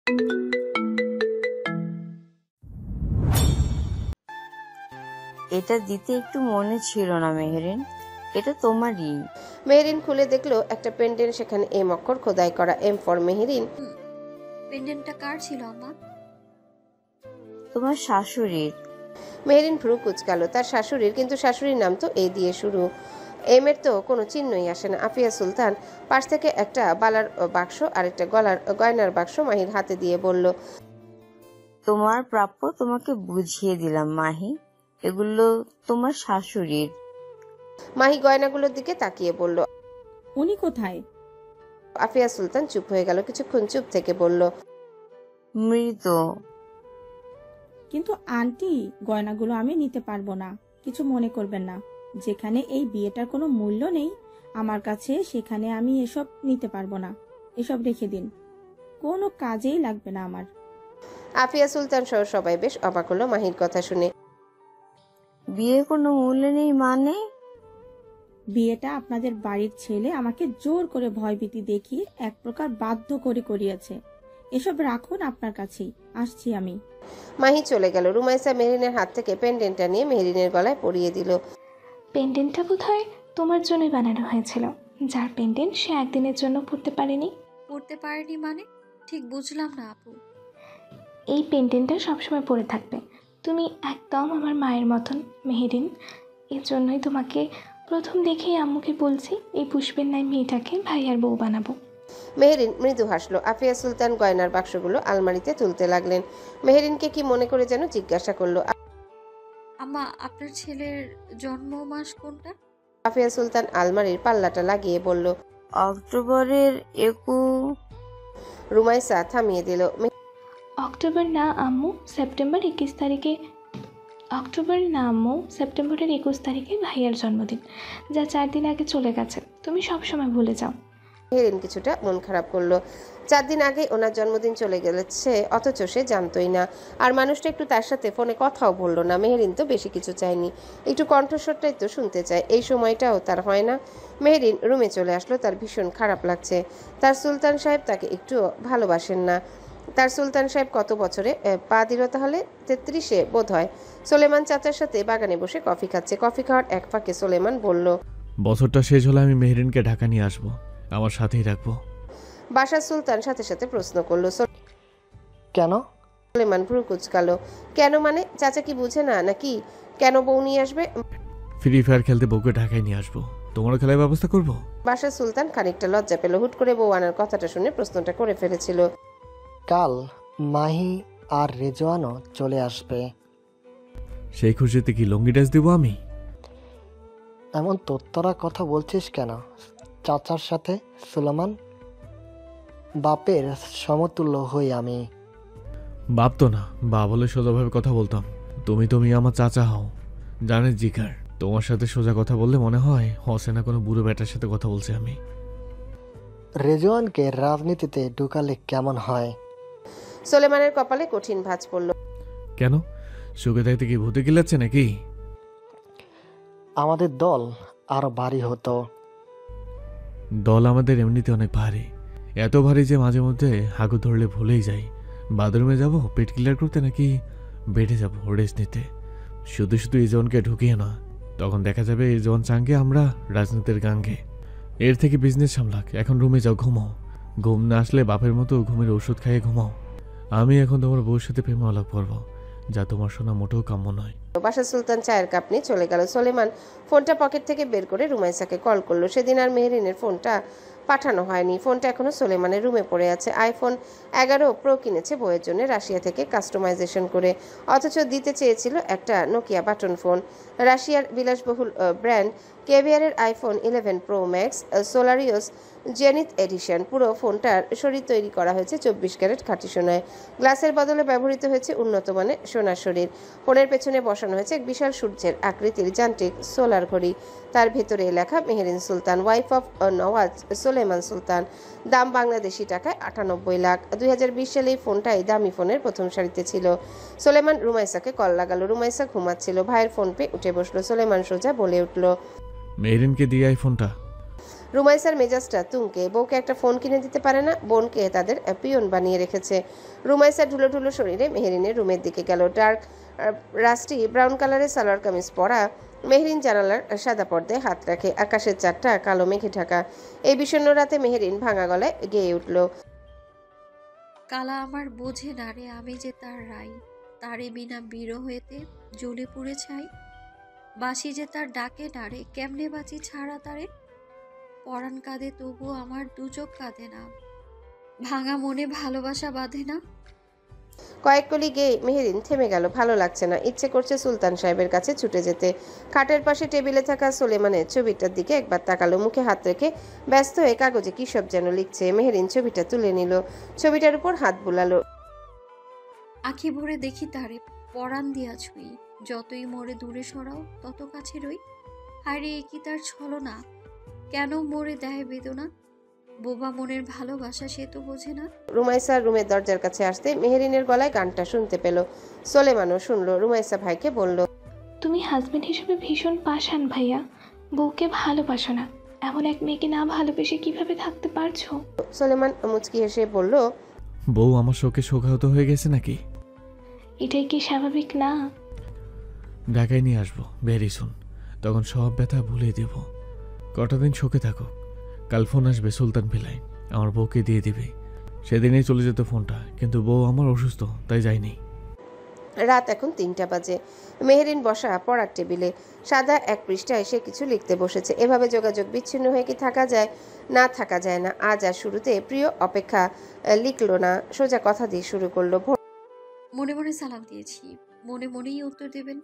এটা দিতে একটু মনে ছিল না মেহেরিন, এটা তোমারই। মেহেরিন খুলে দেখলো একটা পেন্ডেন্ট, সেখানে এম অক্ষর খোদাই করা, এম ফর মেহেরিন। পেন্ডেন্টটা কার ছিল আম্মা? তোমার শাশুড়ির। মেহেরিন ভ্রু কুচকালো, তার শাশুড়ির, কিন্তু শাশুড়ির নাম তো এ দিয়ে শুরু, এম এর তো কোনো চিহ্নই আসে না। আফিয়া সুলতান পাশ থেকে একটা বালার বাক্স আর একটা গয়নার বাক্স মাহির হাতে দিয়ে বলল, তোমার প্রাপ্য তোমাকে বুঝিয়ে দিলাম মাহি, এগুলো তোমার শাশুড়ির। মাহি গয়নাগুলোর দিকে তাকিয়ে বলল, উনি কোথায়? আফিয়া সুলতান চুপ হয়ে গেল, কিছুক্ষণ চুপ থেকে বলল, মৃত। কিন্তু আন্টি, গয়নাগুলো আমি নিতে পারবো না, কিছু মনে করবেন না। যেখানে এই বিয়েটার কোনো মূল্য নেই আমার কাছে, সেখানে আমি এসব নিতে পারবো না। এসব রেখে দিন, কোনো কাজেই লাগবে না আমার। আফিয়া সুলতান সহ সবাই বেশ অবাক হলো মাহির কথা শুনে। বিয়ে কোনো মূল্য নেই মানে? বিয়েটা আপনাদের বাড়ির ছেলে আমাকে জোর করে ভয়ভীতি দেখিয়ে এক প্রকার বাধ্য করে করিয়েছে। এসব রাখুন আপনার কাছেই, আসছি আমি। মাহি চলে গেল। রুমাইসা মেহরিনের হাত থেকে পেন্ডেন্টটা নিয়ে মেহরিনের গলায় পরিয়ে দিল। পেন্ডেন্টটা বোধহয় তোমার জন্যই বানানো হয়েছিল। যার পেন্ডেন্ট সে একদিনের জন্য পরতে পারেনি। পড়তে পারেনি মানে? ঠিক বুঝলাম না আপু। এই পেন্ডেন্টটা সবসময় পরে থাকবে। তুমি একদম আমার মায়ের মতন মেহেরিন। এর জন্যই তোমাকে প্রথম দেখেই আম্মুকে বলছি এই পুষ্পের নাই মেয়েটাকে ভাইয়ার বউ বানাবো। মেহরিন মৃদু হাসলো। আফিয়া সুলতান গয়নার বাক্সগুলো আলমারিতে তুলতে লাগলেন। মেহরিনকে কি মনে করে যেন জিজ্ঞাসা করলো, আম্মা, আপনার ছেলের জন্ম মাস কোনটা? আফিয়া সুলতান আলমারির পাল্লাটা লাগিয়ে বলল, অক্টোবরের 21। রুমাইসা থামিয়ে দিল। অক্টোবর না আম্মু, সেপ্টেম্বর 21 তারিখে। অক্টোবর না আম্মু, সেপ্টেম্বরের 21 তারিখে ভাইয়ার জন্মদিন, যা 4 দিন আগে চলে গেছে। তুমি সবসময় ভুলে যাও। মেহরিন কিছুটা মন খারাপ করলো। 4 দিন আগে ওনার জন্মদিন চলে গেছে, অথচ সে জানতোই না। আর মানুষটা একটু তার সাথে ফোনে কথাও বললো না। মেহরিন তো বেশি কিছু চায়নি, একটু কণ্ঠস্বরটাই তো শুনতে চায়। এই সময়টাও তার হয় না। মেহরিন রুমে চলে আসলো। তার ভীষণ খারাপ লাগছে। তার সুলতান সাহেব তাকে একটু ভালোবাসেন না। তার সুলতান সাহেব কত বছরে পা দিল তাহলে? 33-এ বোধ হয়। সোলেমান চাচার সাথে বাগানে বসে কফি খাচ্ছে। কফি খাওয়ার এক ফাঁকে সোলেমান বলল, বছরটা শেষ হলে আমি মেহরিনকে ঢাকা নিয়ে আসবো, আমার সাথেই রাখবো। বাসার সুলতান সাথে সাথে প্রশ্ন করলো, কেন? সোলেমান ভ্রু কুচকালো। কেন মানে? চাচা কি বুঝে না নাকি কেন বউ নিয়ে আসবে? ফ্রি ফায়ার খেলতে বউকে ঢাকায় নিয়ে আসবো, তোমারও খেলার ব্যবস্থা করবো। বাসার সুলতান খানিকটা লজ্জা পেল। হুট করে বউ আনার কথাটা শুনে প্রশ্নটা করে ফেলেছিল। কাল মাহি আর রেজওয়ানও চলে আসবে। সেই খুশিতে কি লঙ্গি ড্রেস দিব আমি? এমন তোরা কথা বলছিস কেন? চাচার সাথে সুলেমান বাপের সমতুল্য হই আমি। বাপ তো না, বাপ বলে সোজাভাবে কথা বলতাম। তুমি আমার চাচা হও, জানে জিকার। তোমার সাথে সোজা কথা বললে মনে হয় হসেনা কোনো বুড়ো ব্যাটার সাথে কথা বলছি আমি। রেজওয়ানকে রাজনীতিতে ঢুকালে কেমন হয়? সোলেমানের কপালে কঠিন ভাঁজ পড়ল। কেন, সুখে থাকতে কি ভূতে গিলাচ্ছে নাকি? আমাদের দল আরো ভারী হতো। দল আমাদের এমনিতে অনেক ভারী, এত ভারী যে মাঝে মধ্যে হাগু ধরলে ভুলেই যাই বাথরুমে যাব পেট ক্লিয়ার করতে নাকি বেডে যাব রেস্ট নিতে। শুধু শুধু এই জনকে ঢুকিয়ে না, তখন দেখা যাবে এই জন চাঙ্গে আমরা রাজনীতির গাঙ্গে। এর থেকে বিজনেস সামলাক, এখন রুমে যাও, ঘুমাও। ঘুম না আসলে বাপের মতো ঘুমের ওষুধ খাইয়ে ঘুমাও। আমি এখন তোমার বউর সাথে প্রেমে আলাপ করবো, যা তোমার শোনা মোটেও কাম্য নয়। বাসার সুলতান চায়ের কাপ নিয়ে চলে গেল। সোলেমান ফোনটা পকেট থেকে বের করে রুমাইসাকে কল করলো। সেদিন আর মেহরিনের ফোনটা পাঠানো হয়নি। ফোনটা এখনো সোলেমানের রুমে পড়ে আছে। আইফোন 11 প্রো কিনেছে বউয়ের জন্য রাশিয়া থেকে কাস্টমাইজেশন করে, অথচ দিতে চেয়েছিল একটা নোকিয়া বাটন ফোন। রাশিয়ার বিলাসবহুল ব্র্যান্ড কেভিয়ারের iPhone 11 pro max Solarios Zenith edition. পুরো ফোনটার শরীর তৈরি করা হয়েছে 24 ক্যারেট খাঁটি সোনায়। গ্লাসের বদলে ব্যবহৃত হয়েছে উন্নত মানের সোনার শরীর। ফোনের পেছনে বসানো হয়েছে এক বিশাল সূর্যের আকৃতির যান্ত্রিক সোলার ঘড়ি। তার ভেতরে লেখা মেহরিন সুলতান, ওয়াইফ অফ নওয়াজ সোলেমান সুলতান। দাম বাংলাদেশি টাকায় 98 লাখ। 2020 সালে এই ফোনটাই দামি ফোনের প্রথম সারিতে ছিল। সোলেমান রুমাইসাকে কল লাগালো। রুমাইসা ঘুমাচ্ছিল। ভাইয়ের ফোন পেয়ে উঠে বসলো। সোলেমান সোজা বলে উঠল, মেহরিনকে দিয়ে আইফোনটা। রুমাইসার মেজাজটা তুঙ্কে। বউকে একটা ফোন কিনে দিতে পারে না, বোনকে তাদের পিয়ন বানিয়ে রেখেছে। রুমাইসা ঢুলো ঢুলো শরীরে মেহেরিনের রুমের দিকে গেল। ডার্ক রাস্টি ব্রাউন কালারের সালোয়ার কামিজ পরা মেহরিন জানালার সাদা পর্দায় হাত রাখে। আকাশের চারটা কালো মেঘে ঢাকা। এই বিষণ্ণ রাতে মেহরিন ভাঙা গলায় গেয়ে উঠল, কালা আমার বোঝে না রে, আমি যে তার রাই, তারে বিনা বিরহ হয়েতে জ্বলে পুড়ে ছাই। বাসি যে তার ডাকে না রে, কেমনে বাঁচি ছাড়া তারে। পরাণ কাঁদে তবু আমার দু চোখ কাঁদে না, ভাঙা মনে ভালোবাসা বাঁধে না। কয়েক কলি গেয়ে মেহেরিন থেমে গেল। ভালো লাগছে না, ইচ্ছে করছে সুলতান সাহেবের কাছে ছুটে যেতে। খাটের পাশে টেবিলে থাকা সোলেমানের ছবিটার দিকে একবার তাকালো, মুখে হাত রেখে ব্যস্ত হয়ে কাগজে কী সব যেন লিখছে। মেহেরিন ছবিটা তুলে নিল, ছবিটার উপর হাত বুলালো। আখি ভরে দেখি তারে, পরাণ দিয়া ছুঁই, যতই মোরে দূরে সরাও তত কাছে রই। হায়রে এ কি তার ছলনা, কেন মোরে দেয় বেদনা। বোবা মনের ভালোবাসা সে তো বোঝে না। রুমাইসা রুমের দরজার কাছে আসতে মেহেরিনের গলায় গানটা শুনতে পেল। সোলেমানও শুনলো। রুমাইসা ভাইকে বলল, তুমি হাজবেন্ড হিসেবে ভীষণ পাষাণ ভাইয়া, বউকে ভালোবাসো না। এমন এক মেয়েকে না ভালোবেসে কিভাবে থাকতে পারছো? সোলেমান মুচকি হেসে বলল, বউ আমার শোকে শোকাহত হয়ে গেছে নাকি? এটাই কি স্বাভাবিক না? ঢাকায় নিয়ে আসবো ভেরি সুন, তখন সব ব্যথা ভুলে দেব। কটা দিন শোকে থাকো, কাল ফোন আসবে সুলতান ভিলায়, আমার বউকে দিয়ে দিবে। সেদিনেই চলে যেত ফোনটা, কিন্তু বউ আমার অসুস্থ তাই যায়নি। রাত এখন 3টা বাজে। মেহেরিন বসা পড়ার টেবিলে সাদা এক পৃষ্ঠায় সে কিছু লিখতে বসেছে। এভাবে যোগাযোগ বিচ্ছিন্ন হয়ে কি থাকা যায়? না, থাকা যায় না। আজ আর শুরুতে প্রিয় অপেক্ষা লিখলো না, সোজা কথা দিয়ে শুরু করলো। মনে মনে সালাম দিয়েছি, মনে মনেই উত্তর দেবেন।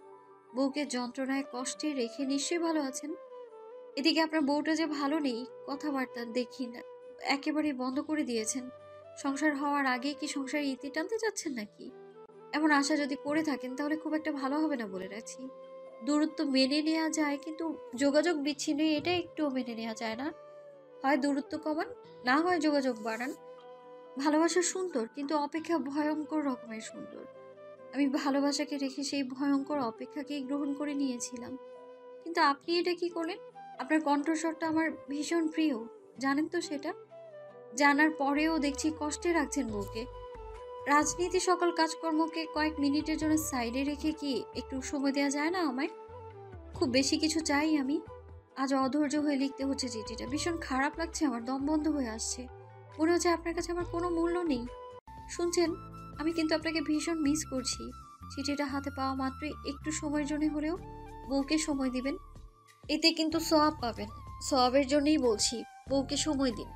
বউকে যন্ত্রণায় কষ্টে রেখে নিশ্চয়ই ভালো আছেন। এদিকে আপনার বউটা যে ভালো নেই, কথাবার্তা দেখি না একেবারে বন্ধ করে দিয়েছেন। সংসার হওয়ার আগে কি সংসারে ইতি টানতে যাচ্ছেন নাকি? এমন আশা যদি করে থাকেন তাহলে খুব একটা ভালো হবে না বলে রাখছি। দূরত্ব মেনে নেওয়া যায়, কিন্তু যোগাযোগ বিচ্ছিন্ন এটা একটুও মেনে নেওয়া যায় না। হয় দূরত্ব কমান, না হয় যোগাযোগ বাড়ান। ভালোবাসা সুন্দর, কিন্তু অপেক্ষা ভয়ঙ্কর রকমের সুন্দর। আমি ভালোবাসাকে রেখে সেই ভয়ঙ্কর অপেক্ষাকেই গ্রহণ করে নিয়েছিলাম। কিন্তু আপনি এটা কি করলেন? আপনার কণ্ঠস্বরটা আমার ভীষণ প্রিয়, জানেন তো সেটা। জানার পরেও দেখছি কষ্টে রাখছেন বউকে। রাজনীতি সকল কাজকর্মকে কয়েক মিনিটের জন্য সাইডে রেখে কি একটু সময় দেওয়া যায় না আমায়? খুব বেশি কিছু চাই আমি। আজ অধৈর্য হয়ে লিখতে হচ্ছে চিঠিটা। ভীষণ খারাপ লাগছে, আমার দম বন্ধ হয়ে আসছে। মনে হচ্ছে আপনার কাছে আমার কোনো মূল্য নেই। শুনছেন, আমি কিন্তু আপনাকে ভীষণ মিস করছি। চিঠিটা হাতে পাওয়া মাত্রই একটু সময়ের জন্য হলেও বউকে সময় দিবেন, এতে কিন্তু সওয়াব পাবেন। সওয়াবের জন্যই বলছি, বউকে সময় দিন।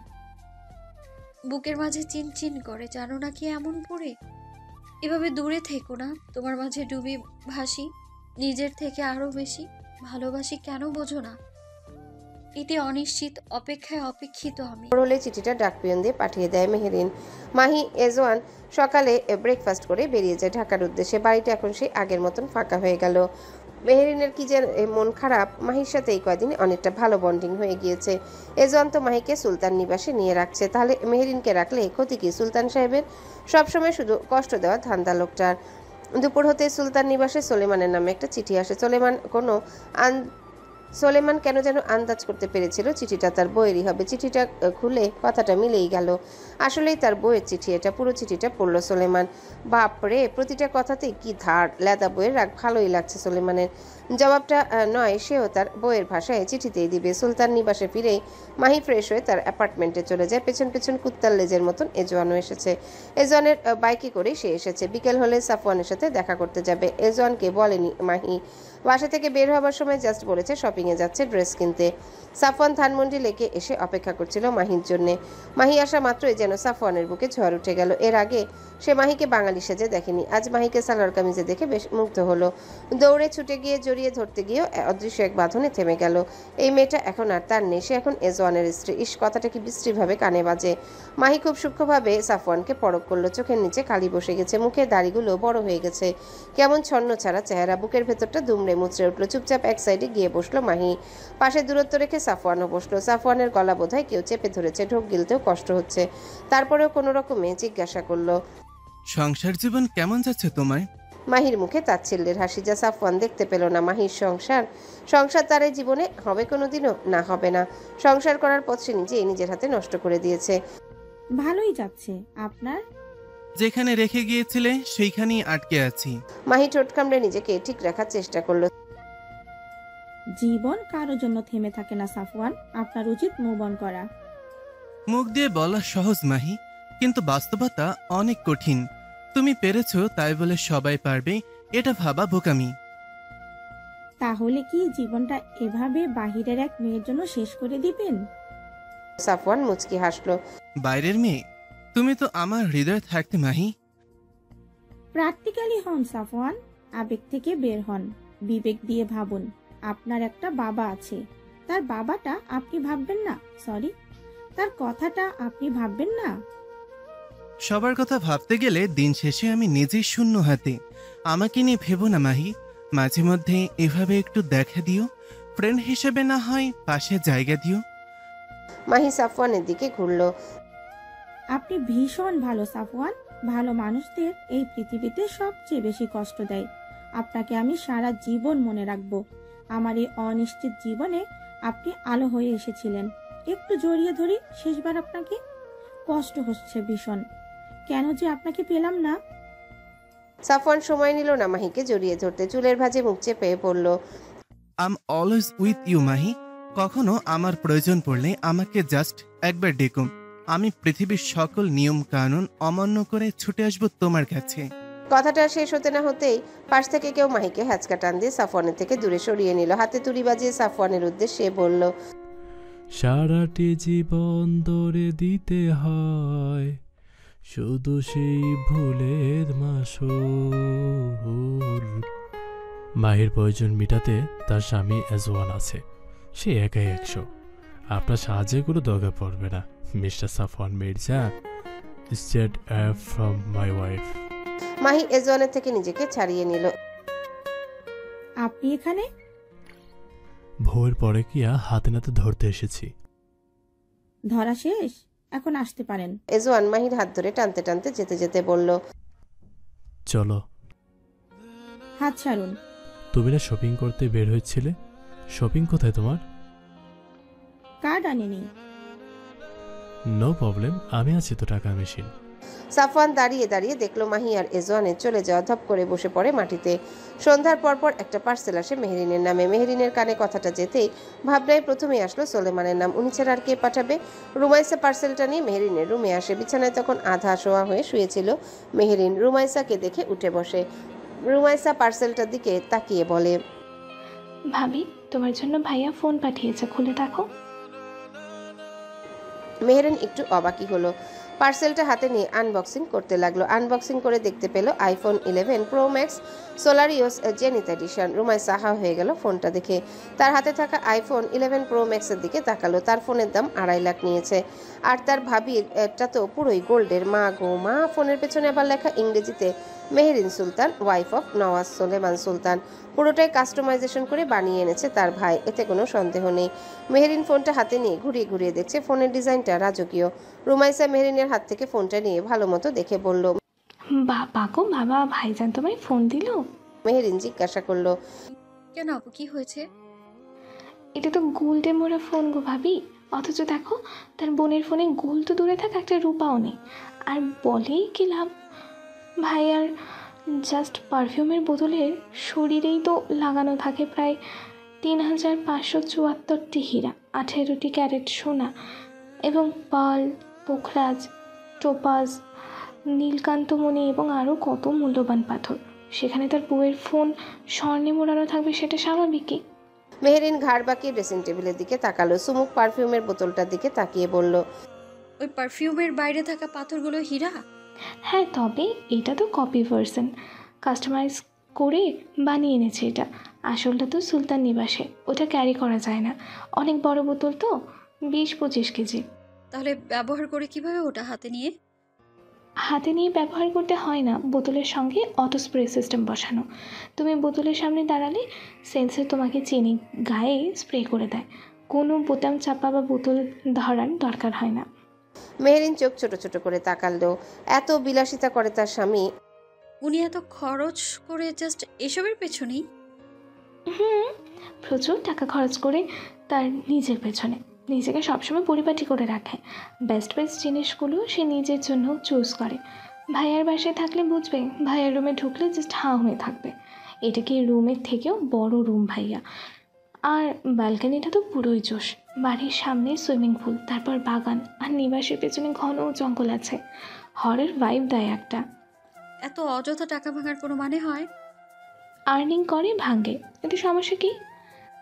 বুকের মাঝে চিনচিন করে, জানো না কি এমন পড়ে। এভাবে দূরে থেকো না, তোমার মাঝে ডুবে ভাসি নিজের থেকে আরো বেশি। ভালোবাসি কেন বোঝো না? এতে অনিশ্চিত অপেক্ষায় অপেক্ষিত আমি। হলে চিঠিটা ডাকপিয়ন দিয়ে পাঠিয়ে দেয় মেহেরিন। মাহি এজওয়ান সকালে ব্রেকফাস্ট করে বেরিয়ে যায় ঢাকার উদ্দেশ্যে। বাড়িটা এখন সেই আগের মতন ফাঁকা হয়ে গেল। মেহেরিনের কি যেন মন খারাপ। মাহির সাথে এই কয়দিনে অনেকটা ভালো বন্ডিং হয়ে গিয়েছে। এজওয়ান তো মাহিকে সুলতান নিবাসে নিয়ে রাখছে, তাহলে মেহেরিনকে রাখলে ক্ষতি কি সুলতান সাহেবের? সবসময় শুধু কষ্ট দেওয়া ধান্দা লোকটার। দুপুর হতে সুলতান নিবাসে সোলেমানের নামে একটা চিঠি আসে। সোলেমান কেন যেন আন্দাজ করতে পেরেছিল চিঠিটা তার বইয়েরই হবে। চিঠিটা খুলে কথাটা মিলেই গেল, আসলেই তার বইয়ের চিঠি এটা। পুরো চিঠিটা পড়লো সোলেমান। বাপরে, প্রতিটা কথাতেই কি ধার। লেদা বইয়ের রাগ ভালোই লাগছে সোলেমানের। জবাবটা নয়, সেও তার বইয়ের ভাষায় চিঠিতেই দিবে। সুলতান নিবাসে ফিরেই মাহি ফ্রেশ হয়ে তার অ্যাপার্টমেন্টে চলে যায়। পেছন পেছন কুত্তার লেজের মতন এজওয়ানও এসেছে। এজওয়ানের বাইকে করেই সে এসেছে। বিকেল হলে সাফওয়ানের সাথে দেখা করতে যাবে। এজওয়ানকে বলেনি মাহি। বাসা থেকে বের হবার সময় জাস্ট বলেছে শপিংয়ে যাচ্ছে ড্রেস কিনতে। সাফওয়ান ধানমন্ডি লেকে এসে অপেক্ষা করছিল মাহির জন্যে। মাহি আসা মাত্রই যেন সাফওয়ানের বুকে ঝড় উঠে গেল। এর আগে সে মাহিকে বাঙালি সেজে দেখেনি, আজ মাহিকে সালোয়ার কামিজে দেখে বেশ মুগ্ধ হলো। দৌড়ে ছুটে গিয়ে জড়িয়ে ধরতে গিয়েও অদৃশ্য এক বাঁধনে থেমে গেল। এই মেয়েটা এখন আর তার নেই, সে এখন এজওয়ানের স্ত্রী। ইস, কথাটা কি বিশ্রীভাবে কানে বাজে। মাহি খুব সূক্ষ্মভাবে সাফওয়ানকে পরখ করলো। চোখের নিচে কালি বসে গেছে, মুখের দাড়িগুলো বড় হয়ে গেছে, কেমন ছন্ন ছাড়া চেহারা। বুকের ভেতরটা দুমড়ে মুচড়ে উঠলো। চুপচাপ এক সাইডে গিয়ে বসলো মাহি। পাশে দূরত্ব রেখে সাফওয়ানও বসলো। সাফওয়ানের গলা বোধহয় কেউ চেপে ধরেছে, ঢোক গিলতেও কষ্ট হচ্ছে। তারপরেও কোনো রকমে জিজ্ঞাসা করলো, সংসার জীবন কেমন যাচ্ছে তোমার? মাহির মুখে তাচ্ছিল্যের হাসি, যা সাফওয়ান দেখতে পেল না। মাহির সংসার তার এই জীবনে হবে কোনোদিনও? না, হবে না। সংসার করার পথ সে নিজের হাতে নষ্ট করে দিয়েছে। ভালোই যাচ্ছে আপনার। যেখানে রেখে গিয়েছিলে সেইখানেই আটকে আছি। মাহি ঠোঁট কামড়ে নিজেকে ঠিক রাখার চেষ্টা করলো। জীবন কারো জন্য থেমে থাকে না সাফওয়ান, আপনার উচিত মুভ অন করা। মুখ দিয়ে বলা সহজ মাহি, কিন্তু বাস্তবতা অনেক কঠিন। তুমি পেরেছো তাই বলে সবাই পারবে এটা ভাবা বোকামি। তাহলে কি জীবনটা এভাবে বাহিরের এক মেয়ের জন্য শেষ করে দিবেন? সাফওয়ান মুচকি হাসলো। বাইরের মেয়ে? তুমি তো আমার হৃদয়ে থাকতে মাহি। প্র্যাকটিক্যালি হন সাফওয়ান, আবেগ থেকে বের হন, বিবেক দিয়ে ভাবুন। আপনার একটা বাবা আছে, তার বাবাটা আপনি ভাববেন না? সরি, তার কথাটা আপনি ভাববেন না? সবার কথা ভাবতে গেলে দিন শেষে আমি নিজেই শূন্য হাতে। আমাকে নিয়ে ভেবো না মাহি, মাঝে মধ্যে এভাবে একটু দেখা দিও, ফ্রেন্ড হিসেবে না হয় পাশে জায়গা দিও। মাহি সাফওয়ানের দিকে ঘুরলো। আপনি ভীষণ ভালো সাফওয়ান, ভালো মানুষদের এই পৃথিবীতে সবচেয়ে বেশি কষ্ট দেয়। আপনাকে আমি সারা জীবন মনে রাখবো। আমার এই অনিশ্চিত জীবনে আপনি আলো হয়ে এসেছিলেন। একটু জড়িয়ে ধরি শেষবার আপনাকে। কষ্ট হচ্ছে ভীষণ, কেন যে আপনাকে পেলাম না। সাফওয়ান সময় নিল না মাহিকে জড়িয়ে ধরতে, চুলের ভাঁজে মুখ চেপে পড়ল। I am always with you Mahi. কখনো আমার প্রয়োজন পড়লে আমাকে জাস্ট একবার ডেকো। আমি পৃথিবীর সকল নিয়ম কানুন অমান্য করে ছুটে আসবো তোমার কাছে। কথাটা শেষ হতে না হতেই পাশ থেকে কেউ মাহিকে হ্যাচকা টান দিয়ে সাফওয়ানের থেকে দূরে সরিয়ে নিল। হাতে তুড়ি বাজিয়ে সাফওয়ানের উদ্দেশ্যে বলল, সারাটি জীবন দরে দিতে হয় শুধু সেই ভুলের মাসুল। মাহির প্রয়োজন মিটাতে তার স্বামী এজওয়ান আছে, সে একাই 100। আপনার সাহায্যের কোনো দরকার পড়বে না mister Safwan Mirza. State from my wife. Mahi এজওয়ানের থেকে নিজেকে ছাড়িয়ে নিল। আপনি এখানে? ভোর পরে কিয়া হাতে নাতে ধরতে এসেছি। ধরা শেষ, এখন আসতে পারেন। এজওয়ান মাহির হাত ধরে টানতে টানতে যেতে যেতে বলল, চলো। হাত ছাড়ুন। তুমি না শপিং করতে বের হয়েছিলে, শপিং কোথায় তোমার? কার্ড আনেনি। নো প্রবলেম, আমি আছি তো টাকা মেশিন। সাফওয়ান দাঁড়িয়ে দাঁড়িয়ে দেখলো মাহি আর এজওয়ানের চলে যাওয়া, ধপ করে বসে পড়ে মাটিতে। সন্ধ্যার পরপর একটা পার্সেল আসে মেহেরিনের নামে। মেহেরিনের কানে কথাটা যেতেই ভাবনায় প্রথমেই আসলো সোলেমানের নাম। উনি ছাড়া আর কে পাঠাবে? রুমাইসা পার্সেলটা নিয়ে মেহেরিনের রুমে আসে। বিছানায় তখন আধা শোয়া হয়ে শুয়েছিল মেহেরিন। রুমাইসাকে দেখে উঠে বসে। রুমাইসা পার্সেলটার দিকে তাকিয়ে বলে, ভাবি, তোমার জন্য ভাইয়া ফোন পাঠিয়েছে, খুলে দেখো। মেহেরিন একটু অবাকই হলো। পার্সেলটা হাতে নিয়ে আনবক্সিং করতে লাগলো। আনবক্সিং করে দেখতে পেল iPhone 11 pro max Solarios Zenith edition. রুমায় সাহা হয়ে গেল ফোনটা দেখে। তার হাতে থাকা আইফোন 11 প্রো ম্যাক্সের দিকে তাকালো। তার ফোনের দাম 2.5 লাখ নিয়েছে। আর তার ভাবির এটা তো পুরোই গোল্ডের। মা গো মা! ফোনের পেছনে আবার লেখা ইংরেজিতে মেহেরিন সুলতান, ওয়াইফ অফ নওয়াজ সোলেমান সুলতান। পুরোটাই কাস্টমাইজেশন করে বানিয়ে এনেছে তার ভাই, এতে কোনো সন্দেহ নেই। মেহেরিন ফোনটা হাতে নিয়ে ঘুরিয়ে ঘুরিয়ে দেখছে। ফোনের ডিজাইনটা রাজকীয়। রুমাইসা মেহেরিনের হাত থেকে ফোনটা নিয়ে ভালো মতো দেখে বলল, বাবা গো বাবা, ভাইজান তোমায় ফোন দিল? মেহেরিন জিজ্ঞাসা করলো, কেন আপু, কি হয়েছে? এটা তো গোল্ডে মোড়া ফোন গো ভাবি। অথচ দেখো, তার বোনের ফোনে গোল্ড তো দূরে থাক, একটা রূপাও নেই। আর বলেই কি লাভ? ভাই আর জাস্ট পারফিউমের বোতলের শরীরেই তো লাগানো থাকে প্রায় 3,574টি হীরা, 18টি ক্যারেট সোনা এবং পার্ল, পোখরাজ, টোপাজ, নীলকান্তমণি এবং আরও কত মূল্যবান পাথর। সেখানে তার বউয়ের ফোন স্বর্ণে মোড়ানো থাকবে, সেটা স্বাভাবিকই। মেহেরিন ঘাড় বাঁকিয়ে ড্রেসিং টেবিলের দিকে তাকালো। সুমুক পারফিউমের বোতলটার দিকে তাকিয়ে বলল, ওই পারফিউমের বাইরে থাকা পাথরগুলো হীরা? হ্যাঁ, তবে এটা তো কপি ভার্সন, কাস্টমাইজ করে বানিয়ে এনেছে এটা। আসলটা তো সুলতান নিবাসে, ওটা ক্যারি করা যায় না, অনেক বড় বোতল তো, 20-25 কেজি। তাহলে ব্যবহার করে কিভাবে ওটা হাতে নিয়ে? হাতে নিয়ে ব্যবহার করতে হয় না, বোতলের সঙ্গে অটো স্প্রে সিস্টেম বসানো। তুমি বোতলের সামনে দাঁড়ালে সেন্সর তোমাকে চিনি গায়ে স্প্রে করে দেয়। কোনো বোতাম চাপা বা বোতল ধরার দরকার হয় না। মেহেরিন চোখ ছোট ছোট করে তাকালো। এত বিলাসিতা করে তার স্বামী, উনি এত খরচ করে জাস্ট এসবের পেছনেই? হুম, প্রচুর টাকা খরচ করে তার নিজের পেছনে। নিজেকে সবসময় পরিপাটি করে রাখে। বেস্ট বেস্ট জিনিসগুলো সে নিজের জন্য চুজ করে। ভাইয়ার বাসায় থাকলে বুঝবে, ভাইয়ার রুমে ঢুকলে জাস্ট হাঁ হয়ে থাকবে। এটা কি রুমের থেকেও বড় রুম ভাইয়া। আর ব্যালকানিটা তো পুরোই জোশ। বাড়ির সামনে সুইমিং পুল, তারপর বাগান, আর নিবাসের পেছনে ঘন জঙ্গল আছে। হরের ভাইব দেয় একটা। এত অযথা টাকা ভাঙার কোনো মানে হয়? আর্নিং করে ভাঙে, এতে সমস্যা কি?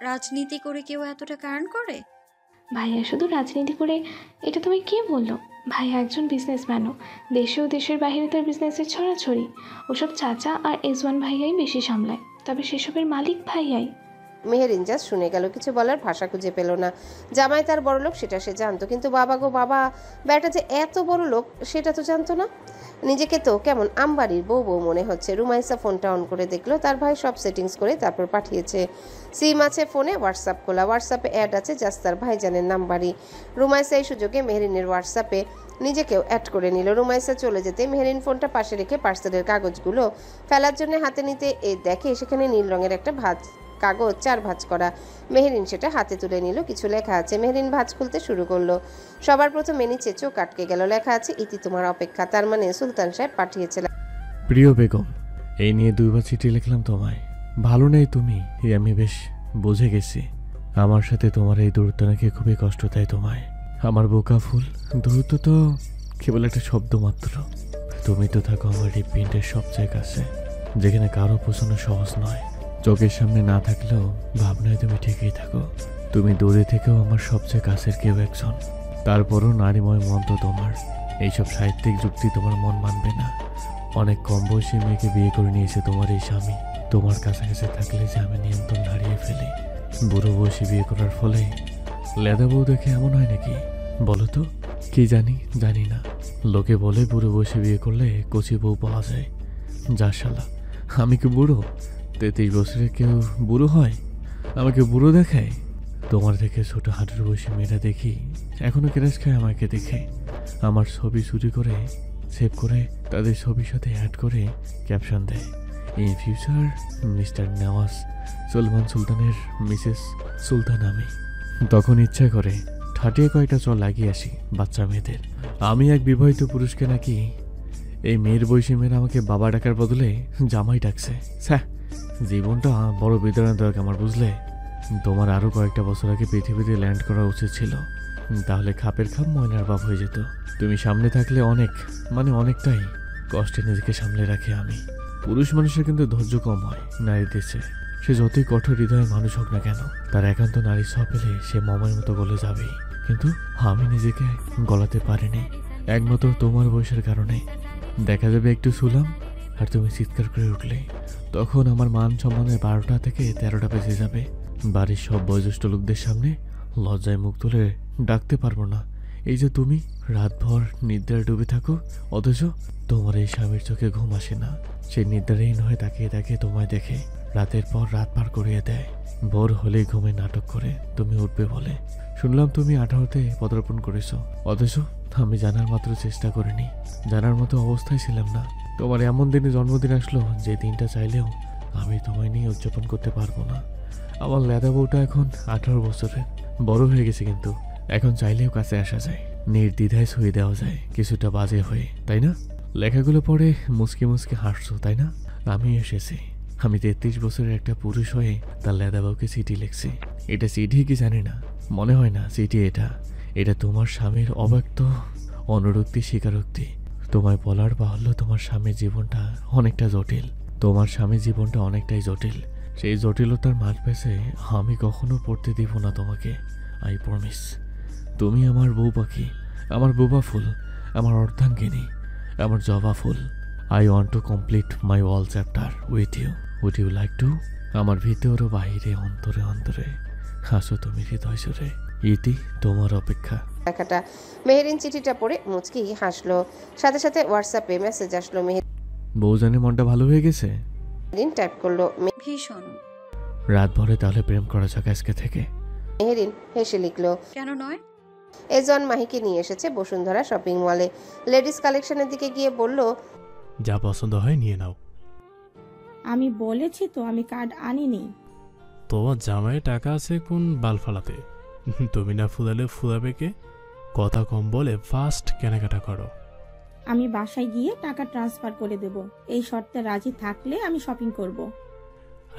রাজনীতি করে কেউ এত টাকা আর্ন করে? ভাইয়া শুধু রাজনীতি করে এটা তুমি কে বললো? ভাইয়া একজন বিজনেসম্যানও। দেশে ও দেশের বাইরে তার বিজনেসের ছড়াছড়ি। ওসব চাচা আর এজওয়ান ভাইয়াই বেশি সামলায়, তবে সেসবের মালিক ভাইয়াই। মেহেরিন জাস্ট শুনে গেল, কিছু বলার ভাষা খুঁজে পেল না। জামাই তার বড় লোক সেটা সে জানতো, কিন্তু বাবা গো বাবা, ব্যাটা যে এত বড় লোক সেটা তো জানতো না। নিজেকে তো কেমন আমবাড়ির বউ বউ মনে হচ্ছে। রুমাইসা ফোনটা অন করে দেখলো তার ভাই সব সেটিংস করে তারপর পাঠিয়েছে। সিম আছে ফোনে, হোয়াটসঅ্যাপ খোলা, হোয়াটসঅ্যাপে অ্যাড আছে জাস্ট তার ভাইজানের নাম্বারই। রুমাইসা এই সুযোগে মেহেরিনের হোয়াটসঅ্যাপে নিজেকেও অ্যাড করে নিল। রুমাইসা চলে যেতে মেহেরিন ফোনটা পাশে রেখে পার্সেলের কাগজগুলো ফেলার জন্য হাতে নিতে দেখে সেখানে নীল রঙের একটা কাগজ 4 ভাঁজ করা। মেহেরিন সেটা হাতে তুলে নিল, কিছু লেখা আছে। মেহেরিন ভাঁজ খুলতে শুরু করলো। সবার প্রথমে নিচে চোখ আটকে গেল, লেখা আছে ইতি তোমার অপেক্ষা। তার মানে সুলতান সাহেব পাঠিয়েছে। প্রিয় বেগম, এই নিয়ে 2 বার চিঠি লিখলাম তোমায়। ভালো নেই তুমি, আমি বেশ বুঝে গেছি। আমার সাথে তোমার এই দূরত্ব নাকি খুবই কষ্ট দেয় তোমায়। আমার বোকা ফুল, দূরত্ব তো কেবল একটা শব্দ মাত্র। তুমি তো থাকো আমার এই পিন্ডের সবচেয়ে কাছে, যেখানে কারো পৌঁছানো সহজ নয়। চোখের সামনে না থাকলেও ভাবনায় তুমি ঠিকই থাকো। তুমি দূরে থেকেও আমার সবচেয়ে কাছের কেউ একজন। তারপরও নারীময় মন তো তোমার। এইসব সাহিত্যিক যুক্তি তোমার মন মানবে না। অনেক কম বয়সী মেয়েকে বিয়ে করে নিয়েছে তোমার এই স্বামী। তোমার কাছাকাছি থাকলে যে আমি নিয়ন্ত্রণ হারিয়ে ফেলি। বুড়ো বয়সী বিয়ে করার ফলে লেদা বউ দেখে এমন হয় নাকি বলো তো? কি জানি না। লোকে বলে বুড়ো বয়সী বিয়ে করলে কচি বউ পাওয়া যায়। যা শালা, আমি কি বুড়ো? 33 বছরে কেউ বুড়ো হয়? আমাকে বুড়ো দেখায়? তোমার থেকে ছোট হাঁটুর বয়সী মেয়েরা দেখি এখনো ক্রাশ খায় আমাকে দেখে। আমার ছবি চুরি করে সেভ করে তাদের ছবির সাথে অ্যাড করে ক্যাপশন দেয়, in future mister Nawaz Salman সুলতানের মিসেস সুলতান আমি। তখন ইচ্ছা করে ঠাটিয়ে কয়েকটা চল লাগিয়ে আসি বাচ্চা মেয়েদের। আমি এক বিবাহিত পুরুষকে নাকি এই মেয়ের বয়সী মেয়েরা আমাকে বাবা ডাকার বদলে জামাই ডাকছে। স্যার, জীবনটা বড় বেদনাদায়ক আমার, বুঝলে? তোমার আরও কয়েকটা বছর আগে পৃথিবীতে ল্যান্ড করা উচিত ছিল, তাহলে খাপের খাপ ময়নার বাপ হয়ে যেত। তুমি সামনে থাকলে অনেকটাই কষ্টে নিজেকে সামলে রাখি আমি। পুরুষ মানুষের কিন্তু ধৈর্য কম হয় নারীদের চেয়ে। সে যতই কঠোর হৃদয়ের মানুষ হোক না কেন, তার একান্ত নারী ছোঁয়া পেলে সে মমের মতো গলে যাবেই। কিন্তু আমি নিজেকে গলাতে পারিনি একমাত্র তোমার বয়সের কারণে। দেখা যাবে একটু শুলাম আর তুমি চিৎকার করে উঠলে, তখন আমার মান সম্মানের 12টা থেকে 13টা বেজে যাবে। বাড়ির সব বয়োজ্যেষ্ঠ লোকদের সামনে লজ্জায় মুখ তুলে ডাকতে পারবো না। এই যে তুমি রাতভর নিদ্রায় ডুবে থাকো, অথচ তোমার এই স্বামীর চোখে ঘুম আসে না। সেই নিদ্রাহীন হয়ে তাকিয়ে তাকিয়ে তোমায় দেখে রাতের পর রাত পার করিয়ে দেয়। ভোর হলেই ঘুমে নাটক করে তুমি উঠবে বলে। শুনলাম তুমি 18তে পদার্পণ করেছো, অথচ আমি জানার মাত্র চেষ্টা করিনি। জানার মতো অবস্থায় ছিলাম না। তোমার এমন দিনে জন্মদিন আসলো যে দিনটা চাইলেও আমি তোমায় নিয়ে উদযাপন করতে পারবো না। আমার লেদা বউটা এখন 18 বছরের, বড় হয়ে গেছে, কিন্তু এখন চাইলেও কাছে আসা যায়, নির্দ্বিধায় ছুঁয়ে দেওয়া যায়, কিছুটা বাজে হয়ে, তাই না? লেখাগুলো পড়ে মুসকে মুসকে হাসছো, তাই না? আমি এসেছি, আমি 33 বছরের একটা পুরুষ হয়ে তার লেদা বউকে চিঠি লিখছি। এটা চিঠি কি জানি না, মনে হয় না চিঠি। এটা তোমার স্বামীর অব্যক্ত অনুরক্তি, স্বীকারোক্তি। তোমায় বলার বাহুল্য, তোমার স্বামীর জীবনটা অনেকটা জটিল। তোমার স্বামীর জীবনটা অনেকটাই জটিল। সেই জটিলতার মাঝ পেছে আমি কখনো পড়তে দিব না তোমাকে, আই প্রমিস। তুমি আমার বউ পাখি, আমার বোবা ফুল, আমার অর্ধাঙ্গিনী, আমার জবা ফুল। I want to complete my all chapter with you. Would you like to? আমার ভিতর ও বাহিরে, অন্তরে অন্তরে হাসো তুমি হৃদয় সুরে। ইতি তোমার অপেক্ষা। লেখাটা মেহেরিন চিঠিটা পড়ে মুচকি হাসলো। সাথে সাথে হোয়াটসঅ্যাপে মেসেজ আসলো। বউজানের মনটা ভালো হয়ে গেছে। মেহেরিন টাইপ করলো, ভীষণ। রাত ভরে তাহলে প্রেম করা যাক আজকে থেকে। মেহেরিন হেসে লিখলো, কেন নয়? এজন মাহিকে নিয়ে এসেছে বসুন্ধরা শপিং মলে। লেডিস কালেকশনের দিকে গিয়ে বলল, যা পছন্দ হয় নিয়ে নাও। আমি বলেছি তো আমি কার্ড আনিনি। তোমার জামাই টাকা আছে কোন বাল ফালাতে? তুমি না ফুলালে ফুলাবে কে? কথা কম বলে ফাস্ট কেনাকাটা করো। আমি বাসায় গিয়ে টাকা ট্রান্সফার করে দেব। এই শর্তে রাজি থাকলে আমি শপিং করব।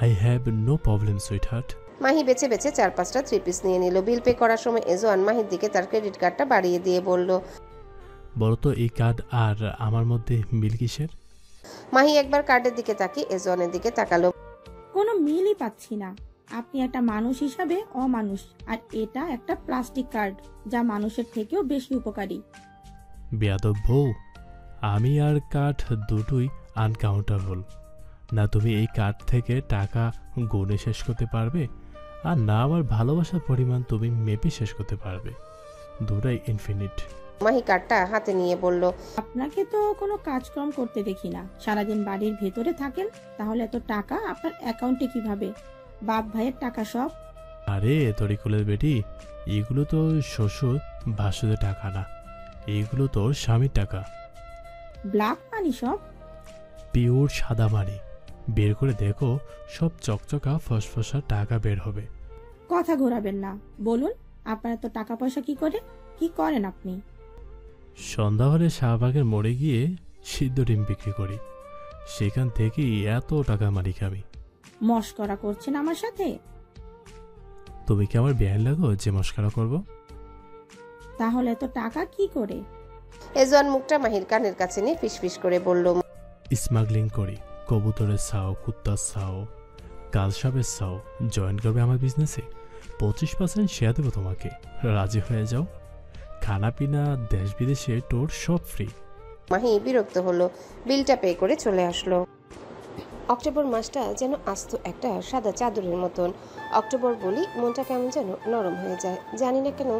I have no problem sweetheart. Mahi বেছে বেছে 4-5টা 3 পিস নিয়ে নিল। বিল পে করার সময় এজওয়ান মাহির দিকে তার ক্রেডিট কার্ডটা বাড়িয়ে দিয়ে বলল, বলো তো এই কার্ড আর আমার মধ্যে মিল কিসের? মাহি একবার কার্ডের দিকে তাকিয়ে এজওয়ানের দিকে তাকালো। কোনো মিলই পাচ্ছি না। আপনি একটা মানুষ হিসাবে অমানুষ, আর এটা একটা প্লাস্টিক কার্ড যা মানুষের থেকেও বেশি উপকারী। বেয়াদব বউ, আমি আর কার্ড দুটোই আনকাউন্টেবল। না তুমি এই কার্ড থেকে টাকা গুনে শেষ করতে পারবে, আর না আমার ভালোবাসার পরিমাণ তুমি মেপে শেষ করতে পারবে। দুটাই ইনফিনিট। মাহি কার্ডটা হাতে নিয়ে বলল, আপনাকে তো কোনো কাজকর্ম করতে দেখি না, সারাদিন বাড়ির ভেতরে থাকেন, তাহলে এত টাকা আপনার অ্যাকাউন্টে কিভাবে? বাপ ভাইয়ের টাকা সব। আরে তরিকুলের বেটি, এগুলো তো শ্বশুর ভাসুদের টাকা না, এগুলো তোর স্বামীর টাকা। ব্ল্যাক মানি সব। পিওর সাদা মানি। বের করে দেখো, সব চকচকা ফসফসা টাকা বের হবে। কথা ঘোরাবেন না, বলুন আপনার এত টাকা পয়সা কি করেন আপনি? সন্ধ্যা হলে শাহবাগের মোড়ে গিয়ে সিদ্ধ ডিম বিক্রি করি, সেখান থেকেই এত টাকা মালিক আমি। মস্করা করছেন আমার সাথে? তুমি কি আমার বেআইন লাগো যে মস্করা করব? তাহলে এত টাকা কি করে? এজওয়ান মুখটা মাহির কানের কাছে নিয়ে ফিসফিস করে বলল, স্মাগলিং করি। কবুতরের ছাও, কুত্তার ছাও, কালসাপের ছাও জয়েন করবে আমার বিজনেসে। 25% শেয়ার দেবো তোমাকে, রাজি হয়ে যাও। খানা পিনা দেশ বিদেশে টোর সব ফ্রি। মাহি বিরক্ত হলো, বিলটা পে করে চলে আসলো। অক্টোবর মাসটা যেন আস্ত একটা সাদা চাদরের মতন। অক্টোবর বলি মনটা কেমন যেন নরম হয়ে যায়। জানি না কেন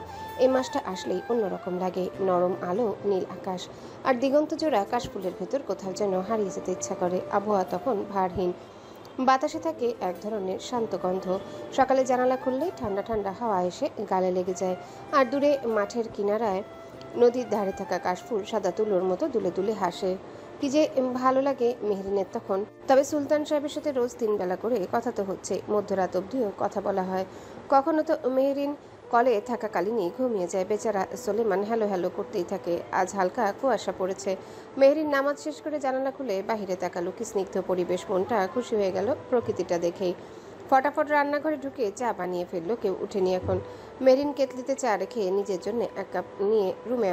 এই মাসটা আসলেই অন্যরকম লাগে। নরম আলো, নীল আকাশ আর দিগন্ত জোড়া কাশফুলের ভেতর কোথাও যেন হারিয়ে যেতে ইচ্ছা করে। আবহাওয়া তখন ভারহীন, বাতাসে থাকে এক ধরনের শান্ত গন্ধ। সকালে জানালা খুললেই ঠান্ডা ঠান্ডা হাওয়া এসে গালে লেগে যায়। আর দূরে মাঠের কিনারায় নদীর ধারে থাকা কাশফুল সাদা তুলোর মতো দুলে দুলে হাসে। কি যে ভালো লাগে মেহরিনের তখন। তবে সুলতান সাহেবের সাথে রোজ 3 বেলা করে কথা তো হচ্ছে, মধ্যরাত অবধিও কথা বলা হয়। কখনো তো মেহরিন কলে থাকাকালীনই ঘুমিয়ে যায়। বেচারা সোলেমান হ্যালো হ্যালো করতেই থাকে। আজ হালকা কুয়াশা পড়েছে। মেহরিন নামাজ শেষ করে জানালা খুলে বাহিরে তাকালো। কি স্নিগ্ধ পরিবেশ, মনটা খুশি হয়ে গেল প্রকৃতিটা দেখেই। ফটাফট রান্নাঘরে ঢুকে চা বানিয়ে ফেললো। কেউ উঠেনি এখন। মেহরিন কেতলিতে চা রেখে নিজের জন্য 1 কাপ নিয়ে রুমে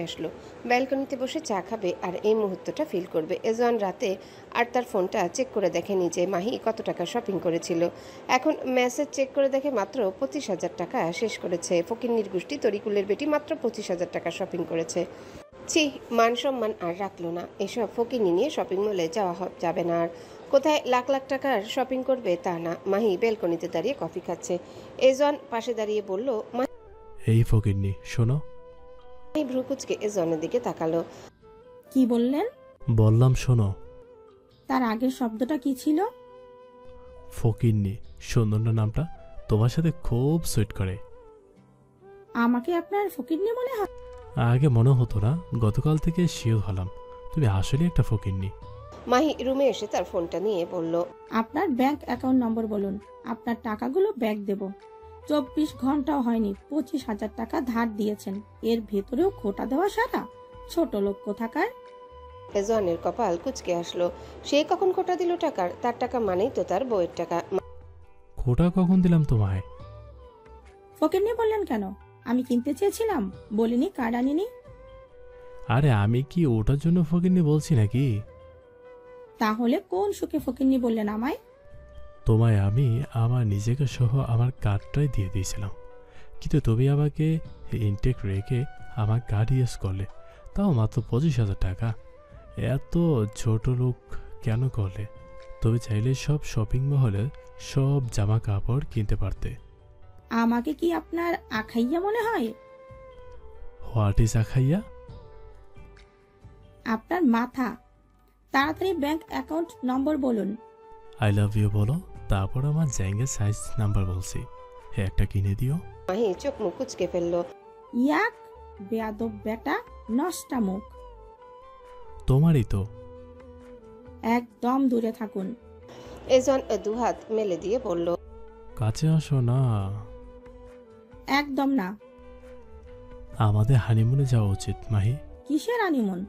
আসলো। ব্যালকনিতে বসে চা খাবে আর এই মুহূর্তটা ফিল করবে। এজওয়ান রাতে আর তার ফোনটা চেক করে দেখে নিজে মাহি কত টাকা শপিং করেছিল। এখন মেসেজ চেক করে দেখে মাত্র 25,000 টাকা শেষ করেছে। ফকিন্নির গোষ্ঠী তরিকুলের বেটি মাত্র 25,000 টাকা শপিং করেছে। ছি, মান সম্মান আর রাখলো না। এসব ফকিন্নি নিয়ে শপিং মলে যাওয়া যাবে না। আর কোথায় লাখ লাখ টাকার শপিং করবে তা না। মাহি ব্যালকনিতে দাঁড়িয়ে কফি খাচ্ছে। এজওয়ান পাশে দাঁড়িয়ে বলল, এই ফকিন্নি শোনো। মাহি ভ্রু কুঁচকে এজওয়ানের দিকে তাকালো। কি বললেন? বললাম শোনো। তার আগের শব্দটা কি ছিল? ফকিন্নি। সুন্দর না নামটা? তোমার সাথে খুব সুইট করে। আমাকে আপনার ফকিন্নি মনে হয়? আগে মনে হতো না, গতকাল থেকে শিওর হলাম তুমি আসলে একটা ফকিন্নি। মাহি রুমে এসে তার ফোনটা নিয়ে বলল, আপনার ব্যাংক অ্যাকাউন্ট নম্বর বলুন, আপনার টাকাগুলো ব্যাক দেব। 24 ঘন্টাও হয়নি 25,000 টাকা ধার দিয়েছেন, এর ভেতরেও খোটা দেওয়া সারা। ছোট লোক কোথাকার। এজওয়ানের কপাল কুঁচকে আসলো। সে কখন খোটা দিল টাকার? তার টাকা মানেই তো তার বউয়ের টাকা। খোটা কখন দিলাম তোমায়? ফকিন্নি বললেন কেন? আমি কিনতে চেয়েছিলাম, বলিনি কার্ড আনিনি। আরে আমি কি ওটার জন্য ফকিন্নি বলছি নাকি? তাহলে কোন সুখে ফকিন্নি বললেন আমায়? তোমায় আমি আমার নিজেকে সহ আমার কার্ডটাই দিয়ে দিয়েছিলাম, কিন্তু তুমি আমাকে ইনটেক রেখে আমার কার্ড ইউজ করলে, তাও মাত্র 25,000 টাকা। এত ছোট লোক কেন করলে? তুমি চাইলে সব শপিং মহলে সব জামা কাপড় কিনতে পারতে। আমাকে কি আপনার আখাইয়া মনে হয়? হোয়াট ইজ আখাইয়া? আপনার মাথা। তাড়াতাড়ি ব্যাংক অ্যাকাউন্ট নম্বর বলুন। আই লাভ ইউ বলো, তারপর আমার জ্যাঙ্গের সাইজ নাম্বার বলছি, একটা কিনে দিও। মাহি চোখ মুখ কুঁচকে ফেললো। ইয়াক, বেয়াদব বেটা, নষ্টা মুখ। তোমারই তো। একদম দূরে থাকুন। এজন দুহাত মেলে দিয়ে বলল, কাছে আসো না। একদম না। আমাদের হানিমুনে যাওয়া উচিত মাহি। কিসের হানিমুন?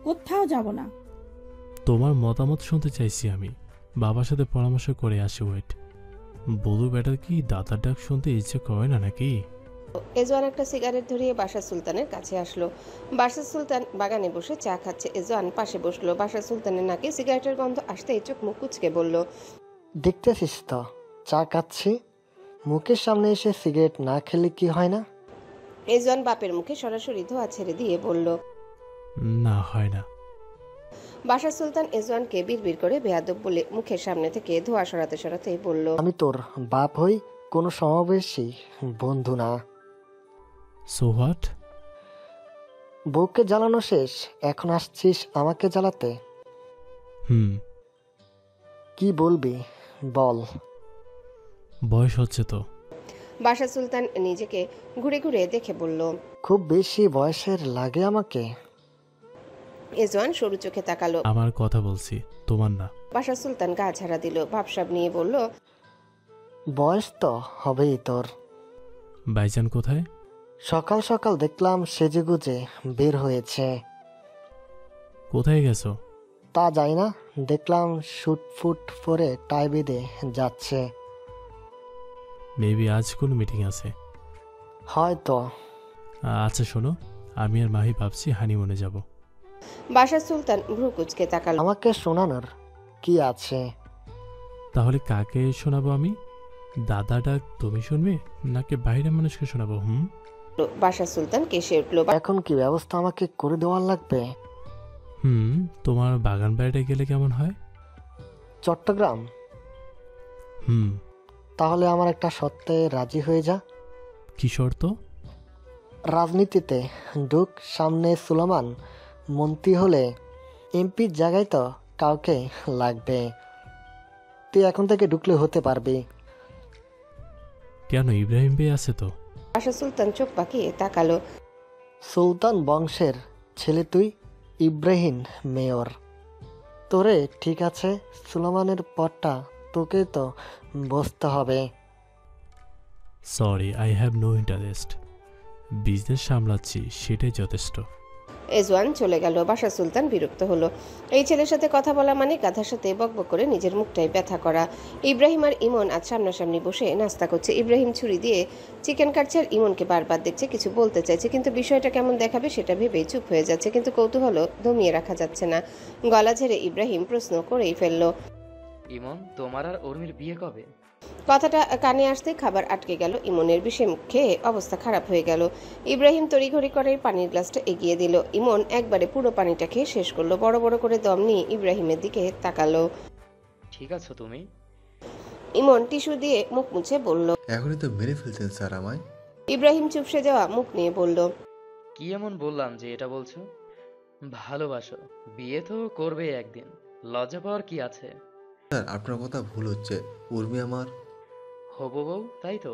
কোথাও যাব না। তোমার মতামত শুনতে চাইছি আমি। বাবার সাথে পরামর্শ করে আসি। ওয়েট, বলু বেটার কি দাদার ডাক শুনতে ইচ্ছে করে না নাকি? এজওয়ান একটা সিগারেট ধরিয়ে বাশা সুলতানের কাছে আসলো। বাশা সুলতান বাগানে বসে চা খাচ্ছে। এজওয়ান পাশে বসলো। বাশা সুলতানের নাকে সিগারেটের গন্ধ আসতেই চোখ মুখ কুচকে বলল, দেখতেছিস তো চা খাচ্ছি, মুখের সামনে এসে সিগারেট না খেলে কি হয় না? এজওয়ান বাপের মুখে সরাসরি ধোঁয়া ছেড়ে দিয়ে বলল। না, হয় না। বাশা সুলতান এজওয়ানকে বিড়বিড় করে বেয়াদব বলে মুখের সামনে থেকে ধোঁয়া সরাতে সরাতেই বলল, আমি তোর বাপ হই, কোনো সমাবেশী বন্ধু না। So what? বউকে জ্বালানো শেষ, এখন আসছিস আমাকে জ্বালাতে? কি বলবি বল। বয়স হচ্ছে তো। বাশা সুলতান নিজেকে ঘুরে ঘুরে দেখে বলল, খুব বেশি বয়সের লাগে আমাকে? এজওয়ান সরু চোখে তাকালো। আমার কথা বলছি, তোমার না। বাশা সুলতান গা ঝাড়া দিল, ভাবসাব নিয়ে বলল, বয়স তো হবেই তোর। ভাইজান কোথায়? সকাল সকাল দেখলাম সেজেগুজে বের হয়েছে। কোথায় গেছো? তা যাই না, দেখলাম শুট ফুট পরে টাই বেঁধে যাচ্ছে। মেবি আজ কোনো মিটিং আছে। হয়তো। আচ্ছা শোনো, আমি আর মাহি ভাবছি হানিমুনে যাব। বাশা সুলতান ভ্রু কুচকে তাকালো। আমাকে শোনানোর কি আছে? তাহলে কাকে শোনাবো আমি? দাদা ডাক তুমি শুনবে নাকি বাইরের মানুষকে শোনাবো? বাশা সুলতান কেসে উঠল। এখন কি ব্যবস্থা আমাকে করে দেওয়ার লাগবে? তোমার বাগান বাড়িটা গেলে কেমন হয়? চট্টগ্রাম? তাহলে আমার একটা শর্তে রাজি হয়ে যা। কি শর্ত? রাজনীতিতে ঢুক, সামনে সুলেমান মন্ত্রী হলে এমপির জায়গায় তো কাউকে লাগবে। তুই এখন থেকে ঢুকলে হতে পারবি। কেন, ইব্রাহিম ভাই আছে তো। বাশা সুলতান চোখ পাকিয়ে তাকালো। সুলতান বংশের ছেলে তুই, ইব্রাহিম মেয়র। তোরে ঠিক আছে, সুলেমানের পরটা তোকে তো বসতে হবে। Sorry, I have no interest. Business সামলাচ্ছি, সেটাই যথেষ্ট। এজওয়ান চলে গেল। বাশা সুলতান বিরক্ত হলো। এই ছেলের সাথে কথা বলা মানে গাধার সাথে বকবক করে নিজের মুখটাই ব্যথা করা। ইব্রাহিম আর ইমন আজ সামনাসামনি বসে নাস্তা করছে। ইব্রাহিম ছুরি দিয়ে চিকেন কাটছে আর ইমনকে বারবার দেখছে, কিছু বলতে চাইছে কিন্তু বিষয়টা কেমন দেখাবে সেটা ভেবেই চুপ হয়ে যাচ্ছে। কিন্তু কৌতূহল দমিয়ে রাখা যাচ্ছে না। গলা ঝেড়ে ইব্রাহিম প্রশ্ন করেই ফেলল, ইমন, তোমার আর উর্মির বিয়ে কবে? কথাটা কানে আসতে খাবার আটকে গেল ইমনের। বিষম খেয়ে অবস্থা খারাপ হয়ে গেল। ইব্রাহিম তড়িঘড়ি করে পানির গ্লাসটা এগিয়ে দিল। ইমন একবারে পুরো পানিটা খেয়ে শেষ করলো। বড় বড় করে দম নিয়ে ইব্রাহিমের দিকে তাকালো। ঠিক আছো তুমি? ইমন টিস্যু দিয়ে মুখ মুছে বলল, এখনই তো মেরে ফেলছেন স্যার আমায়। ইব্রাহিম চুপসে যাওয়া মুখ নিয়ে বলল, কি এমন বললাম যে এটা বলছো? ভালোবাসো, বিয়ে তো করবে একদিন, লজ্জা পাওয়ার কি আছে? স্যার আপনার কথা ভুল হচ্ছে, উর্মি আমার হবু বউ, তাই তো?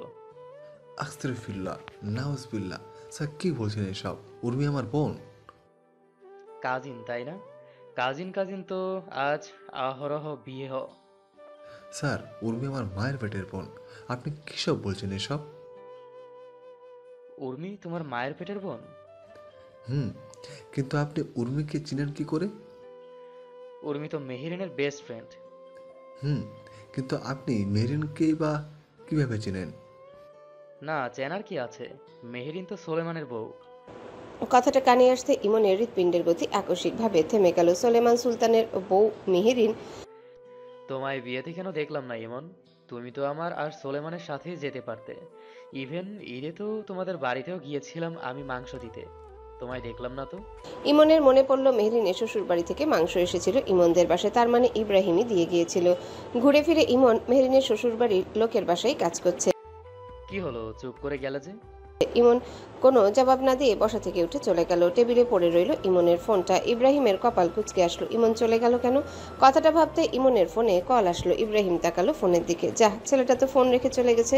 আস্তাগফিরুল্লাহ, নাউজুবিল্লাহ। স্যার কি বলছেন এসব? উর্মি আমার বোন। কাজিন, তাই না? কাজিন কাজিন তো আজ আহরহ বিয়ে স্যার উর্মি আমার মায়ের পেটের বোন, আপনি কিসব বলছেন এসব? উর্মি তোমার মায়ের পেটের বোন? কিন্তু আপনি উর্মিকে চিনেন কি করে? উর্মি তো মেহেরিনের বেস্ট ফ্রেন্ড। কিন্তু আপনি মেহরিনকেই বা কিভাবে চিনেন? না, চেনার কি আছে, মেহেরিন তো সোলেমানের বউ। কথাটা কানে আসতে ইমনের হৃৎপিণ্ডের গতি আকস্মিকভাবে থেমে গেল। সোলেমান সুলতানের বউ মেহেরিন। তোমায় বিয়েতে কেন দেখলাম না ইমন? তুমি তো আমার আর সোলেমানের সাথেই যেতে পারতে। ইভেন ঈদে তো তোমাদের বাড়িতেও গিয়েছিলাম আমি মাংস দিতে, তোমায় দেখলাম না তো। ইমনের মনে পড়ল মেহরিনের শ্বশুর বাড়ি থেকে মাংস এসেছিল ইমনদের বাসায়, তার মানে ইব্রাহিমই দিয়ে গিয়েছিল। ঘুরে ফিরে ইমন মেহরিনের শ্বশুর বাড়ির লোকের বাসায় কাজ করছে। কি হলো, চুপ করে গেলে যে? ইমন কোনো জবাব না দিয়ে বসা থেকে উঠে চলে গেল। টেবিলে পড়ে রইল ইমনের ফোনটা। ইব্রাহিমের কপাল কুঁচকে আসলো, ইমন চলে গেল কেন? কথাটা ভাবতে ইমনের ফোনে কল আসলো। ইব্রাহিম তাকালো ফোনের দিকে। যা, ছেলেটা তো ফোন রেখে চলে গেছে।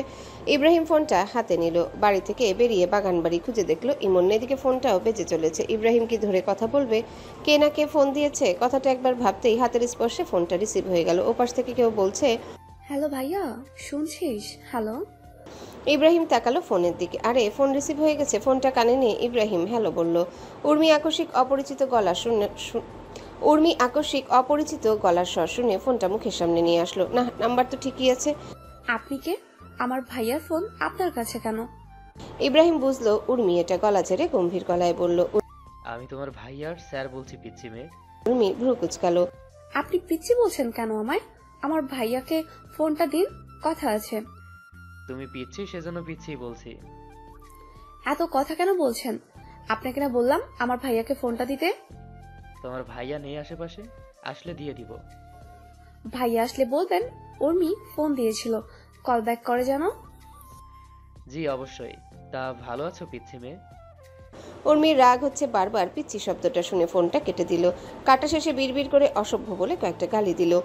ইব্রাহিম ফোনটা হাতে নিল। বাড়ি থেকে বেরিয়ে বাগান বাড়ি খুঁজে দেখলো ইমন। এদিকে ফোনটাও বেজে চলেছে। ইব্রাহিম কি ধরে কথা বলবে? কে না কে ফোন দিয়েছে কথাটা একবার ভাবতেই হাতের স্পর্শে ফোনটা রিসিভ হয়ে গেল। ওপাশ থেকে কেউ বলছে, হ্যালো ভাইয়া, শুনছিস? হ্যালো। ইব্রাহিম তাকালো ফোনের দিকে। আরে, ফোন রিসিভ হয়ে গেছে। ফোনটা কানে নিয়ে ইব্রাহিম হ্যালো বলল। উর্মি আকস্মিক অপরিচিত গলার স্বর শুনে ফোনটা মুখের সামনে নিয়ে আসলো। না, নাম্বার তো ঠিকই আছে। আপনি কে? আমার ভাইয়ার ফোন আপনার কাছে কেন? ইব্রাহিম বুঝলো উর্মি এটা। গলা ছেড়ে গম্ভীর গলায় বলল, আমি তোমার ভাইয়ার স্যার বলছি পিচ্ছি মেয়ে। উর্মি ভ্রু কুচকালো। আপনি পিচ্ছি বলছেন কেন আমায়? আমার ভাইয়াকে ফোনটা দিন, কথা আছে। তুমি পিচ্ছি সেজন্য পিচ্ছি বলছি। এত কথা কেন বলছেন? আপনাকে না বললাম আমার ভাইয়াকে ফোনটা দিতে? তোমার ভাইয়া নেই আশেপাশে, আসলে দিয়ে দিব। ভাইয়া আসলে বলবেন উর্মি ফোন দিয়েছিল, কল ব্যাক করে যেন। জি অবশ্যই। তা ভালো আছো পিচ্ছি মেয়ে? উর্মির রাগ হচ্ছে বারবার। পিচ্ছি শব্দটা শুনে ফোনটা কেটে দিল। কাটা শেষে বিড়বিড় করে অসভ্য বলে কয়েকটা গালি দিল।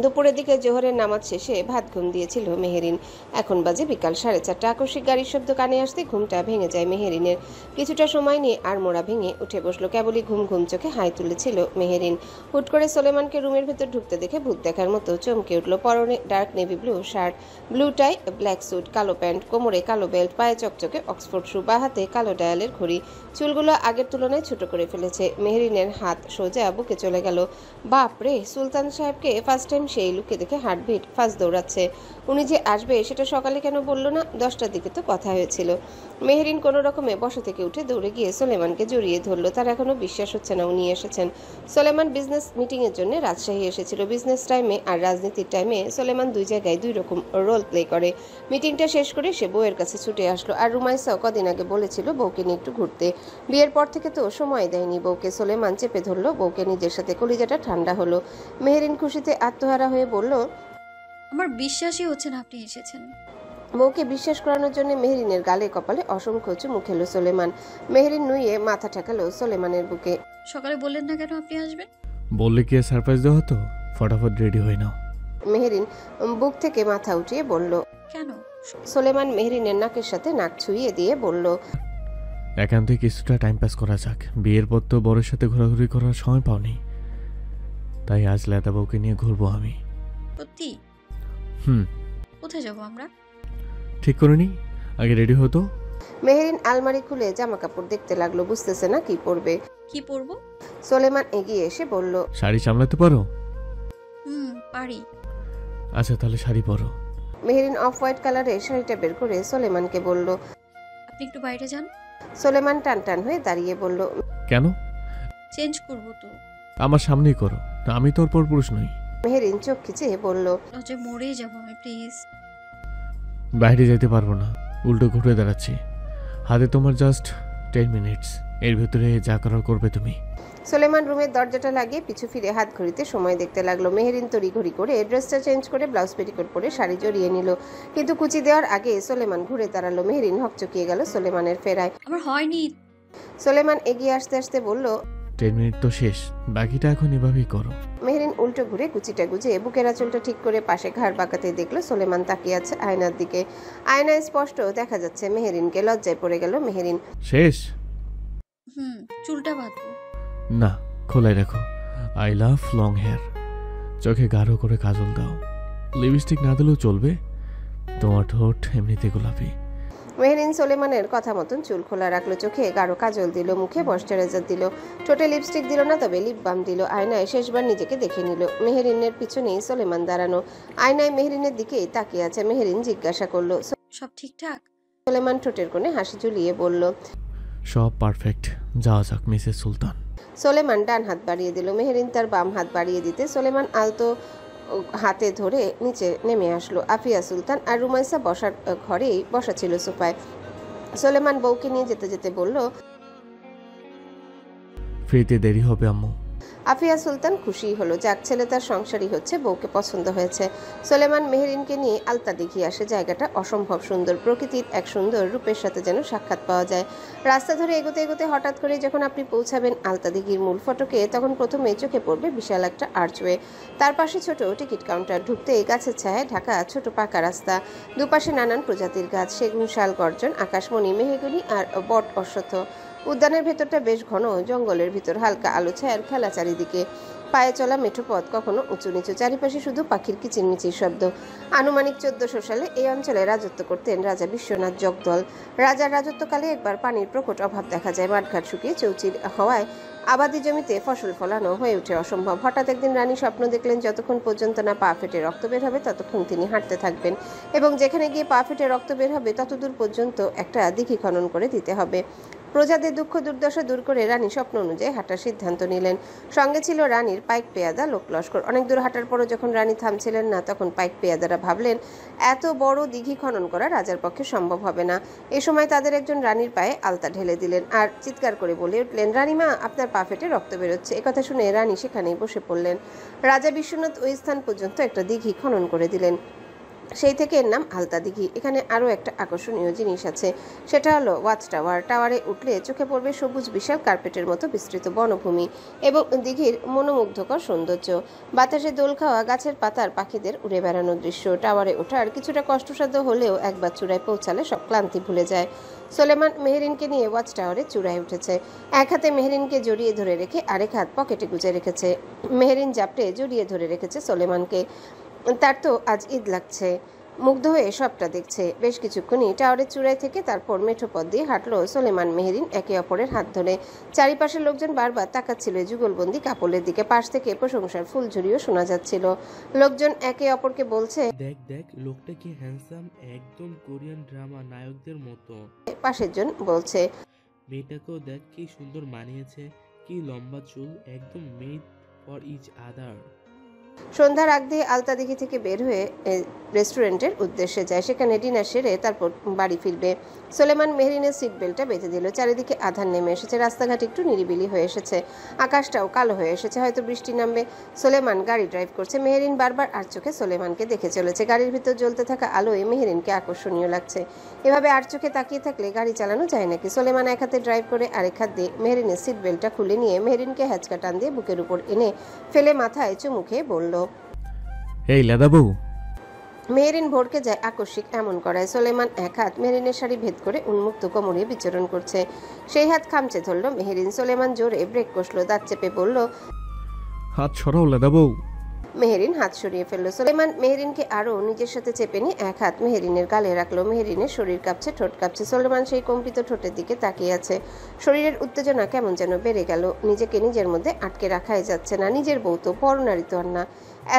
দুপুরের দিকে জোহরের নামাজ শেষে ভাত ঘুম দিয়েছিল মেহেরিন। এখন বাজে বিকাল 4:30। আকস্মিক গাড়ির শব্দ কানে আসতে ঘুমটা ভেঙে যায় মেহেরিনের। কিছুটা সময় নিয়ে আড়মোড়া ভেঙে উঠে বসলো। কেবলই ঘুম ঘুম চোখে হাই তুলেছিল মেহেরিন। হুট করে সোলেমানকে রুমের ভেতর ঢুকতে দেখে ভূত দেখার মতো চমকে উঠল। পরনে dark navy blue shirt, blue tie, black suit, কালো প্যান্ট, কোমরে কালো বেল্ট, পায়ে চকচকে অক্সফোর্ড শু, বা হাতে কালো ডায়ালের ঘড়ি। চুলগুলো আগের তুলনায় ছোট করে ফেলেছে। মেহেরিনের হাত সোজা বুকে চলে গেল। বাপ রে, সুলতান সাহেবকে ফার্স্ট টাইম সেই লুকে দেখে হার্টবিট ফাস্ট দৌড়াচ্ছে। উনি যে আসবে সেটা সকালে কেন বলল না? 10টার দিকে তো কথা হয়েছিল। মেহেরিন কোনো রকমে বসা থেকে উঠে দৌড়ে গিয়ে সোলেমানকে জড়িয়ে ধরল। তার এখনো বিশ্বাস হচ্ছে না উনি এসেছেন। সোলেমান বিজনেস মিটিংয়ের জন্য রাজশাহী এসেছিল। বিজনেস টাইমে আর রাজনীতির টাইমে সোলেমান দুই জায়গায় দুই রকম রোল প্লে করে। মিটিংটা শেষ করে সে বউয়ের কাছে ছুটে আসলো। আর রুমাইসাও কদিন আগে বলেছিল বউকে নিয়ে একটু ঘুরতে। বিয়ের পর থেকে তো সময় দেয়নি বউকে। সোলেমান চেপে ধরলো বউকে নিজের সাথে। কলিজাটা ঠান্ডা হলো। মেহেরিন খুশিতে আত্মহারা হয়ে বলল, আমার বিশ্বাসই হচ্ছে না আপনি এসেছেন। বউকে বিশ্বাস করানোর জন্য মেহেরিনের গালে কপালে অসংখ্য চুমু খেলো সোলেমান। মেহেরিন নুয়ে মাথা ঠেকালো সোলেমানের বুকে। সকালে বললেন না কেন আপনি আসবেন? বললে কি সারপ্রাইজ দেওয়া হতো? ফটাফট রেডি হয়ে নাও। মেহেরিন বুক থেকে মাথা উঠিয়ে বলল। কেন? সোলেমান মেহেরিনের নাকের সাথে নাক ছুঁয়ে দিয়ে বলল, একান্তই কিছুটা টাইম পাস করা যাক। বিয়ের পর তো বড়ের সাথে ঘোরাঘুরি করার সময় পাওনি, তাই আজ লেতা বউকে নিয়ে ঘুরবো আমি। সত্যি? কোথায় যাব আমরা? ঠিক করে নি, আগে রেডি হতো। মেহেরিন আলমারি খুলে জামা কাপড় দেখতে লাগলো। বুঝতেছে না কি পরবে। কি পরবো? সোলেমান এগিয়ে এসে বলল, শাড়ি সামলাতে পারো? পারি। আচ্ছা তাহলে শাড়ি পরো। মেহেরিন অফ হোয়াইট কালারের শাড়িটা বের করে সোলেমানকে বলল। আপনি একটু বাইরে যান। সোলেমান টান টান হয়ে দাঁড়িয়ে বলল, কেন? চেঞ্জ করব তো। আমার সামনেই করো, আমি তোর পর পুরুষ নই। মেহেরিন চোখ খিচে বলল, লজ্জায় মরেই যাব আমি, প্লিজ। বাইরে যেতে পারবো না, উল্টো ঘুরে দাঁড়াচ্ছি। হাতে তোমার জাস্ট 10 মিনিটস, এর ভেতরে যা করার করবে তুমি। সোলেমান রুমের দরজাটা লাগিয়ে পিছু ফিরে হাত ঘড়িতে সময় দেখতে লাগলো। মেহেরিন তড়িঘড়ি করে ড্রেসটা চেঞ্জ করে ব্লাউজ পেটিকোট পরে শাড়ি জড়িয়ে নিল। কিন্তু কুচি দেওয়ার আগে সোলেমান ঘুরে দাঁড়ালো। মেহেরিন হকচকিয়ে গেল সোলেমানের ফেরায়। আমার হয়নি। সোলেমান এগিয়ে আসতে আসতে বলল, 10 মিনিট তো শেষ, বাকিটা এখন এভাবেই করো। মেহেরিন উল্টো ঘুরে কুচিটা গুজে বুকের আঁচলটা ঠিক করে পাশে ঘাড় বাঁকাতে দেখলো সোলেমান তাকিয়ে আছে আয়নার দিকে। আয়নায় স্পষ্ট দেখা যাচ্ছে মেহেরিনকে। লজ্জায় পড়ে গেল মেহেরিন। শেষ? চুলটা বাঁধবো না, খোলাই রাখো। I love long hair. চোখে গাঢ় করে কাজল দাও। লিপস্টিক না দিলেও চলবে, তোমার ঠোঁট এমনিতে গোলাপি। মেহেরিন সোলেমানের কথা মতন চুল খোলা রাখলো। চোখে গাঢ় কাজল দিল, মুখে ময়শ্চারাইজার দিল, ঠোঁটে লিপস্টিক দিল না, তবে লিপ বাম দিল। আয়নায় শেষবার নিজেকে দেখে নিল। মেহেরিনের পিছনেই সোলেমান দাঁড়ানো। আয়নায় মেহেরিনের দিকেই তাকিয়ে আছে। মেহেরিন জিজ্ঞাসা করলো, সব ঠিকঠাক? সোলেমান ঠোঁটের কোণে হাসি ঝুলিয়ে বলল, সব পারফেক্ট, যাওয়া যাক মিসেস সুলতান। সোলেমান ডান হাত বাড়িয়ে দিল। মেহেরিন তার বাম হাত বাড়িয়ে দিতে সোলেমান আলতো হাতে ধরে নিচে নেমে আসলো। আফিয়া সুলতান আর রুমাইসা বসার ঘরেই বসা ছিল সোফায়। সোলেমান বউকে নিয়ে যেতে যেতে বলল, ফিরতে দেরি হবে আম্মু, আফিয়া সুলতান খুশি হলো, যাক ছেলে তার সংসারই হচ্ছে, বউকে পছন্দ হয়েছে। সোলেমান মেহেরিনকে নিয়ে আলতা দিঘি আসে। জায়গাটা অসম্ভব সুন্দর, প্রকৃতির এক সুন্দর রূপের সাথে যেন সাক্ষাৎ পাওয়া যায়। রাস্তা ধরে এগোতে এগোতে হঠাৎ করে যখন আপনি পৌঁছাবেন আলতা দিঘির মূল ফটকে, তখন প্রথমে চোখে পড়বে বিশাল একটা আর্চওয়ে, তার পাশে ছোট টিকিট কাউন্টার। ঢুকতে গাছের ছায়ায় ঢাকা ছোট পাকা রাস্তা, দুপাশে নানান প্রজাতির গাছ, সেগুন, শাল, গর্জন, আকাশমণি, মেহগনি আর বট অশ্বত্থ। উদ্যানের ভেতরটা বেশ ঘন, জঙ্গলের ভিতর হালকা আলো ছায়ার খেলা চারিদিকে। পায়ে চলা মেঠো পথ, কখনো উঁচু নিচু, চারিপাশে শুধু পাখির কিচিরমিচির শব্দ। আনুমানিক 1400 সালে এই অঞ্চলে রাজত্ব করতেন রাজা বিশ্বনাথ জগদল। রাজার রাজত্বকালে একবার পানির প্রকট অভাব দেখা যায়। মাঠঘাট শুকিয়ে চৌচির হওয়ায় আবাদি জমিতে ফসল ফলানো হয়ে ওঠে অসম্ভব। হঠাৎ একদিন রানী স্বপ্ন দেখলেন যতক্ষণ পর্যন্ত না পা ফেটে রক্ত বের হবে ততক্ষণ তিনি হাঁটতে থাকবেন, এবং যেখানে গিয়ে পা ফেটে রক্ত বের হবে ততদূর পর্যন্ত একটা দিঘি খনন করে দিতে হবে। প্রজাদের দুঃখ দুর্দশা দূর করে রানী স্বপ্ন অনুযায়ী হাঁটার সিদ্ধান্ত নিলেন। সঙ্গে ছিল রানীর পাইক পেয়াদা লোক লস্কর। অনেক দূর হাঁটার পরও যখন রানী থামছিলেন না, তখন পাইক পেয়াদারা ভাবলেন এত বড় দিঘি খনন করা রাজার পক্ষে সম্ভব হবে না। এ সময় তাদের একজন রানীর পায়ে আলতা ঢেলে দিলেন আর চিৎকার করে বলে উঠলেন, রানীমা, আপনার পা ফেটে রক্ত বেরোচ্ছে। একথা শুনে রানী সেখানেই বসে পড়লেন। রাজা বিশ্বনাথ ওই স্থান পর্যন্ত একটা দিঘি খনন করে দিলেন। সেই থেকে এর নাম আলতা দিঘি। এখানে আরও একটা আকর্ষণীয় জিনিস আছে, সেটা হলো ওয়াচ টাওয়ার। টাওয়ারে উঠলে চোখে পড়বে সবুজ বিশাল কার্পেটের মতো বিস্তৃত বনভূমি এবং দিঘির মনোমুগ্ধকর সৌন্দর্য। বাতাসে দোল খাওয়া গাছের পাতার পাখিদের উড়ে বেড়ানোর দৃশ্য। টাওয়ারে ওঠার কিছুটা কষ্টসাধ্য হলেও একবার চূড়ায় পৌঁছালে সব ক্লান্তি ভুলে যায়। সোলেমান মেহেরিনকে নিয়ে ওয়াচ টাওয়ারে চূড়ায় উঠেছে। এক হাতে মেহেরিনকে জড়িয়ে ধরে রেখে আরেক হাত পকেটে গুজে রেখেছে। মেহেরিন জাপটে জড়িয়ে ধরে রেখেছে সোলেমানকে। তার তো আজ ঈদ লাগছে, মুগ্ধ হয়ে সবটা দেখছে। বেশ কিছুক্ষণই টাওয়ারের চূড়ায় থেকে তারপর মেঠো পথ দিয়ে হাঁটলো সোলেমান মেহেরিন একে অপরের হাত ধরে। চারিপাশের লোকজন বারবার তাকাচ্ছিল যুগলবন্দি কাপড়ের দিকে। পাশ থেকে প্রশংসার ফুল ঝুরিও শোনা যাচ্ছিল। লোকজন একে অপরকে বলছে, দেখ দেখ, লোকটা কি হ্যান্ডসাম, একদম কোরিয়ান ড্রামা নায়কদের মতো। পাশের জন বলছে, মেয়েটাকেও দেখ কি সুন্দর মানিয়েছে, কি লম্বা চুল, একদম মেড ফর ইচ আদার। সন্ধ্যার আগ দিয়ে আলতা দিঘি থেকে বের হয়ে রেস্টুরেন্টের উদ্দেশ্যে যায়। সেখানে ডিনার সেরে তারপর বাড়ি ফিরবে। সোলেমান মেহরিনের সিট বেল্টটা বেঁধে দিল। চারিদিকে আধার নেমে এসেছে, রাস্তাঘাট একটু নিরিবিলি হয়ে এসেছে, আকাশটাও কালো হয়ে এসেছে, হয়তো বৃষ্টি নামবে। সোলেমান গাড়ি ড্রাইভ করছে। মেহরিন বারবার আর চোখে সোলেমানকে দেখে চলেছে। গাড়ির ভিতর জ্বলতে থাকা আলোয় মেহরিনকে আকর্ষণীয় লাগছে। এভাবে আর চোখে তাকিয়ে থাকলে গাড়ি চালানো যায় নাকি? সোলেমান এক হাতে ড্রাইভ করে আরেক হাত দিয়ে মেহরিনের সিট বেল্টটা খুলে নিয়ে মেহরিনকে হ্যাচকা টান দিয়ে বুকের উপর এনে ফেলে মাথায় চুমু খেয়ে বলল, এই লাদা বউ। মেহরিন ভড়কে যায় আকস্মিক এমন করায়। সোলেমান এক হাত মেহরিনের শাড়ি ভেদ করে উন্মুক্ত কোমরে বিচরণ করছে, সেই হাত খামচে ধরল মেহরিন। সোলেমান জোরে ব্রেক কষলো, দাঁত চেপে বলল, হাত সরাও লাদা বউ। মেহরিন হাত সরিয়ে ফেলল। সোলেমান মেহরিনকে আরও নিজের সাথে চেপে নিয়ে এক হাত মেহরিনের গালে রাখলো। মেহরিনের শরীর কাঁপছে, ঠোঁট কাঁপছে। সোলেমান সেই কম্পিত ঠোঁটের দিকে তাকিয়ে আছে। শরীরের উত্তেজনা কেমন যেন বেড়ে গেল। নিজেকে নিজের মধ্যে আটকে রাখাই যাচ্ছে না। নিজের বউ তো, পরনারী তো আর না।